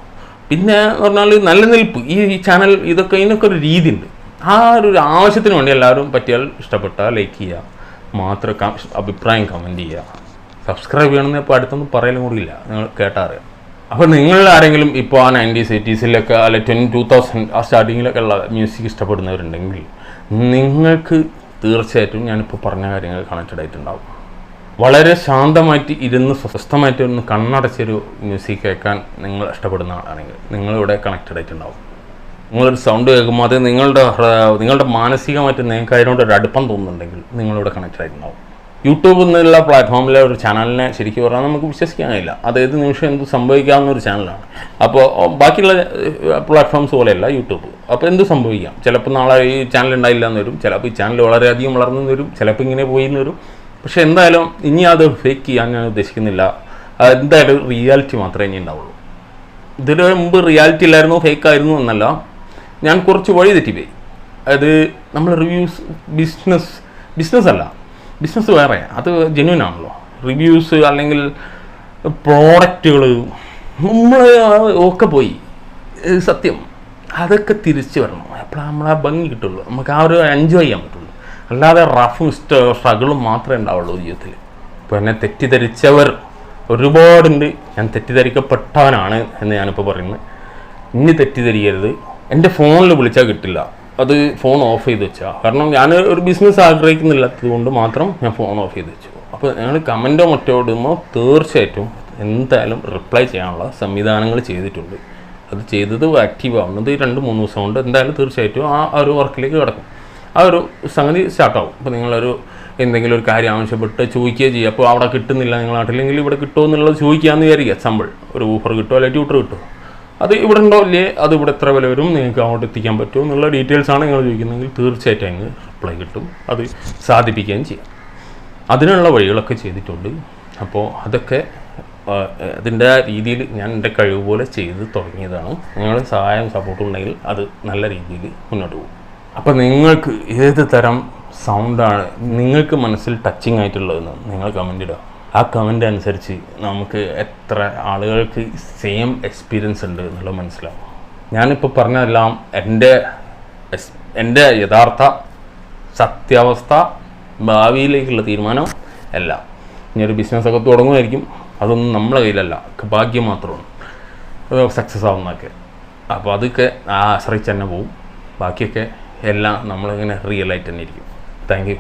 പിന്നെ എന്ന് പറഞ്ഞാൽ നിലനിൽപ്പ്, ഈ ചാനൽ ഇതിനൊക്കെ ഒരു രീതി ഉണ്ട്. ആ ഒരു ആവശ്യത്തിന് വേണ്ടി എല്ലാവരും പറ്റിയാൽ ഇഷ്ടപ്പെട്ടാൽ ലൈക്ക് ചെയ്യുക, മാത്രം അഭിപ്രായം കമൻറ്റ് ചെയ്യുക, സബ്സ്ക്രൈബ് ചെയ്യണമെന്ന് ഇപ്പോൾ അടുത്തൊന്നും പറയലും കൂടിയില്ല, നിങ്ങൾ കേട്ടാൽ അറിയാം. അപ്പോൾ നിങ്ങൾ ആരെങ്കിലും ഇപ്പോൾ ആ 90s 80s അല്ലെ 2000 ആ സ്റ്റാർട്ടിങ്ങിലൊക്കെ ഉള്ള മ്യൂസിക് ഇഷ്ടപ്പെടുന്നവരുണ്ടെങ്കിൽ നിങ്ങൾക്ക് തീർച്ചയായിട്ടും ഞാനിപ്പോൾ പറഞ്ഞ കാര്യങ്ങൾ കണക്റ്റഡ് ആയിട്ടുണ്ടാവും. വളരെ ശാന്തമായിട്ട് ഇരുന്ന് സ്വസ്ഥമായിട്ട് ഒന്ന് കണ്ണടച്ചൊരു മ്യൂസിക് കേൾക്കാൻ നിങ്ങൾ ഇഷ്ടപ്പെടുന്ന ആളാണെങ്കിൽ നിങ്ങളിവിടെ കണക്റ്റഡ് ആയിട്ടുണ്ടാവും. നിങ്ങളൊരു സൗണ്ട് കേൾക്കുമ്പോൾ അത് നിങ്ങളുടെ മാനസികമായിട്ട് നിങ്ങൾക്ക് അതിനോടൊരു അടുപ്പം തോന്നുന്നുണ്ടെങ്കിൽ നിങ്ങളിവിടെ കണക്റ്റഡ് ആയിട്ടുണ്ടാവും. യൂട്യൂബ് എന്നുള്ള പ്ലാറ്റ്ഫോമിലെ ഒരു ചാനലിനെ ശരിക്കും പറഞ്ഞാൽ നമുക്ക് വിശ്വസിക്കാൻ കഴിയില്ല. അത് ഏത് നിമിഷം എന്ത് സംഭവിക്കാവുന്ന ഒരു ചാനലാണ്. അപ്പോൾ ബാക്കിയുള്ള പ്ലാറ്റ്ഫോംസ് പോലെയല്ല യൂട്യൂബ്. അപ്പോൾ എന്ത് സംഭവിക്കാം, ചിലപ്പോൾ നാളെ ഈ ചാനൽ ഉണ്ടായില്ല എന്ന് വരും, ചിലപ്പോൾ ഈ ചാനൽ വളരെയധികം വളർന്നു വരും, ചിലപ്പോൾ ഇങ്ങനെ പോയി എന്ന് വരും. പക്ഷെ എന്തായാലും ഇനി അത് ഫേക്ക് ചെയ്യാൻ ഞാൻ ഉദ്ദേശിക്കുന്നില്ല. എന്തായാലും റിയാലിറ്റി മാത്രമേ ഇനി ഉണ്ടാവുള്ളൂ. ഇതിന് മുമ്പ് റിയാലിറ്റി ഇല്ലായിരുന്നു, ഫേക്ക് ആയിരുന്നു എന്നല്ല, ഞാൻ കുറച്ച് വഴി തെറ്റിപ്പോയി. അത് നമ്മൾ റിവ്യൂസ് ബിസിനസ് അല്ല, ബിസിനസ് വേറെ, അത് ജെന്യൂൻ ആണല്ലോ. റിവ്യൂസ് അല്ലെങ്കിൽ പ്രോഡക്റ്റുകൾ നമ്മൾ ഒക്കെ പോയി, സത്യം അതൊക്കെ തിരിച്ചു വരണം. അപ്പോൾ നമ്മളാ ഭംഗി കിട്ടുള്ളൂ, നമുക്ക് ആ ഒരു എൻജോയ് ചെയ്യാൻ പറ്റുള്ളൂ. അല്ലാതെ റഫും സ്ട്രഗിളും മാത്രമേ ഉണ്ടാവുള്ളൂ ജീവിതത്തിൽ. ഇപ്പോൾ എന്നെ തെറ്റിദ്ധരിച്ചവർ ഒരുപാടുണ്ട്, ഞാൻ തെറ്റിദ്ധരിക്കപ്പെട്ടവനാണ് എന്ന് ഞാനിപ്പോൾ പറയുന്നത്. ഇനി തെറ്റിദ്ധരിക്കരുത്. എൻ്റെ ഫോണിൽ വിളിച്ചാൽ കിട്ടില്ല, അത് ഫോൺ ഓഫ് ചെയ്ത് വെച്ചാൽ. കാരണം ഞാൻ ഒരു ബിസിനസ് ആഗ്രഹിക്കുന്നില്ലാത്തത് കൊണ്ട് മാത്രം ഞാൻ ഫോൺ ഓഫ് ചെയ്ത് വെച്ചു. അപ്പോൾ ഞങ്ങൾ കമൻറ്റോ മറ്റോ ഇടുമ്പോൾ തീർച്ചയായിട്ടും എന്തായാലും റിപ്ലൈ ചെയ്യാനുള്ള സംവിധാനങ്ങൾ ചെയ്തിട്ടുണ്ട്. അത് ചെയ്തത് ആക്റ്റീവ് ആവുന്നത് 2-3 ദിവസം കൊണ്ട് എന്തായാലും തീർച്ചയായിട്ടും ആ ഒരു വർക്കിലേക്ക് കിടക്കും. ആ ഒരു സംഗതി സ്റ്റാർട്ടാവും. അപ്പോൾ നിങ്ങളൊരു എന്തെങ്കിലും ഒരു കാര്യം ആവശ്യപ്പെട്ട് ചോദിക്കുകയോ ചെയ്യുക, അപ്പോൾ അവിടെ കിട്ടുന്നില്ല, നിങ്ങൾ നാട്ടിലെങ്കിൽ ഇവിടെ കിട്ടുമോ എന്നുള്ളത് ചോദിക്കാമെന്ന് വിചാരിക്കുക. എക്സാമ്പിൾ, ഒരു ഊഫർ കിട്ടുമോ അല്ലെങ്കിൽ ട്യൂട്ടർ കിട്ടുമോ, അത് ഇവിടെ ഉണ്ടോ ഇല്ലേ, അത് ഇവിടെ എത്ര വില വരും, നിങ്ങൾക്ക് അങ്ങോട്ട് എത്തിക്കാൻ പറ്റുമോ എന്നുള്ള ഡീറ്റെയിൽസാണ് നിങ്ങൾ ചോദിക്കുന്നതെങ്കിൽ തീർച്ചയായിട്ടും അതിന് റിപ്ലൈ കിട്ടും. അത് സാധിപ്പിക്കുകയും ചെയ്യാം. അതിനുള്ള വഴികളൊക്കെ ചെയ്തിട്ടുണ്ട്. അപ്പോൾ അതൊക്കെ അതിൻ്റെ രീതിയിൽ ഞാൻ എൻ്റെ കഴിവ് പോലെ ചെയ്ത് തുടങ്ങിയതാണ്. നിങ്ങളുടെ സഹായം സപ്പോർട്ടും ഉണ്ടെങ്കിൽ അത് നല്ല രീതിയിൽ മുന്നോട്ട് പോകും. അപ്പോൾ നിങ്ങൾക്ക് ഏത് തരം സൗണ്ടാണ് നിങ്ങൾക്ക് മനസ്സിൽ ടച്ചിങ് ആയിട്ടുള്ളതെന്ന് നിങ്ങൾ കമൻ്റ് ഇടുക. ആ കമൻ്റ് അനുസരിച്ച് നമുക്ക് എത്ര ആളുകൾക്ക് സെയിം എക്സ്പീരിയൻസ് ഉണ്ട് എന്നുള്ളത് മനസ്സിലാവും. ഞാനിപ്പോൾ പറഞ്ഞതെല്ലാം എൻ്റെ യഥാർത്ഥ സത്യാവസ്ഥ, ഭാവിയിലേക്കുള്ള തീരുമാനം എല്ലാം. ഇനിയൊരു ബിസിനസ്സൊക്കെ തുടങ്ങുമായിരിക്കും, അതൊന്നും നമ്മളെ കയ്യിലല്ല, ഭാഗ്യം മാത്രമാണ് സക്സസ് ആവുന്നതൊക്കെ. അപ്പോൾ അതൊക്കെ ആശ്രയിച്ച് തന്നെ പോവും. ബാക്കിയൊക്കെ എല്ലാം നമ്മളിങ്ങനെ റിയൽ ആയിട്ട് തന്നെ ഇരിക്കും. Thank you.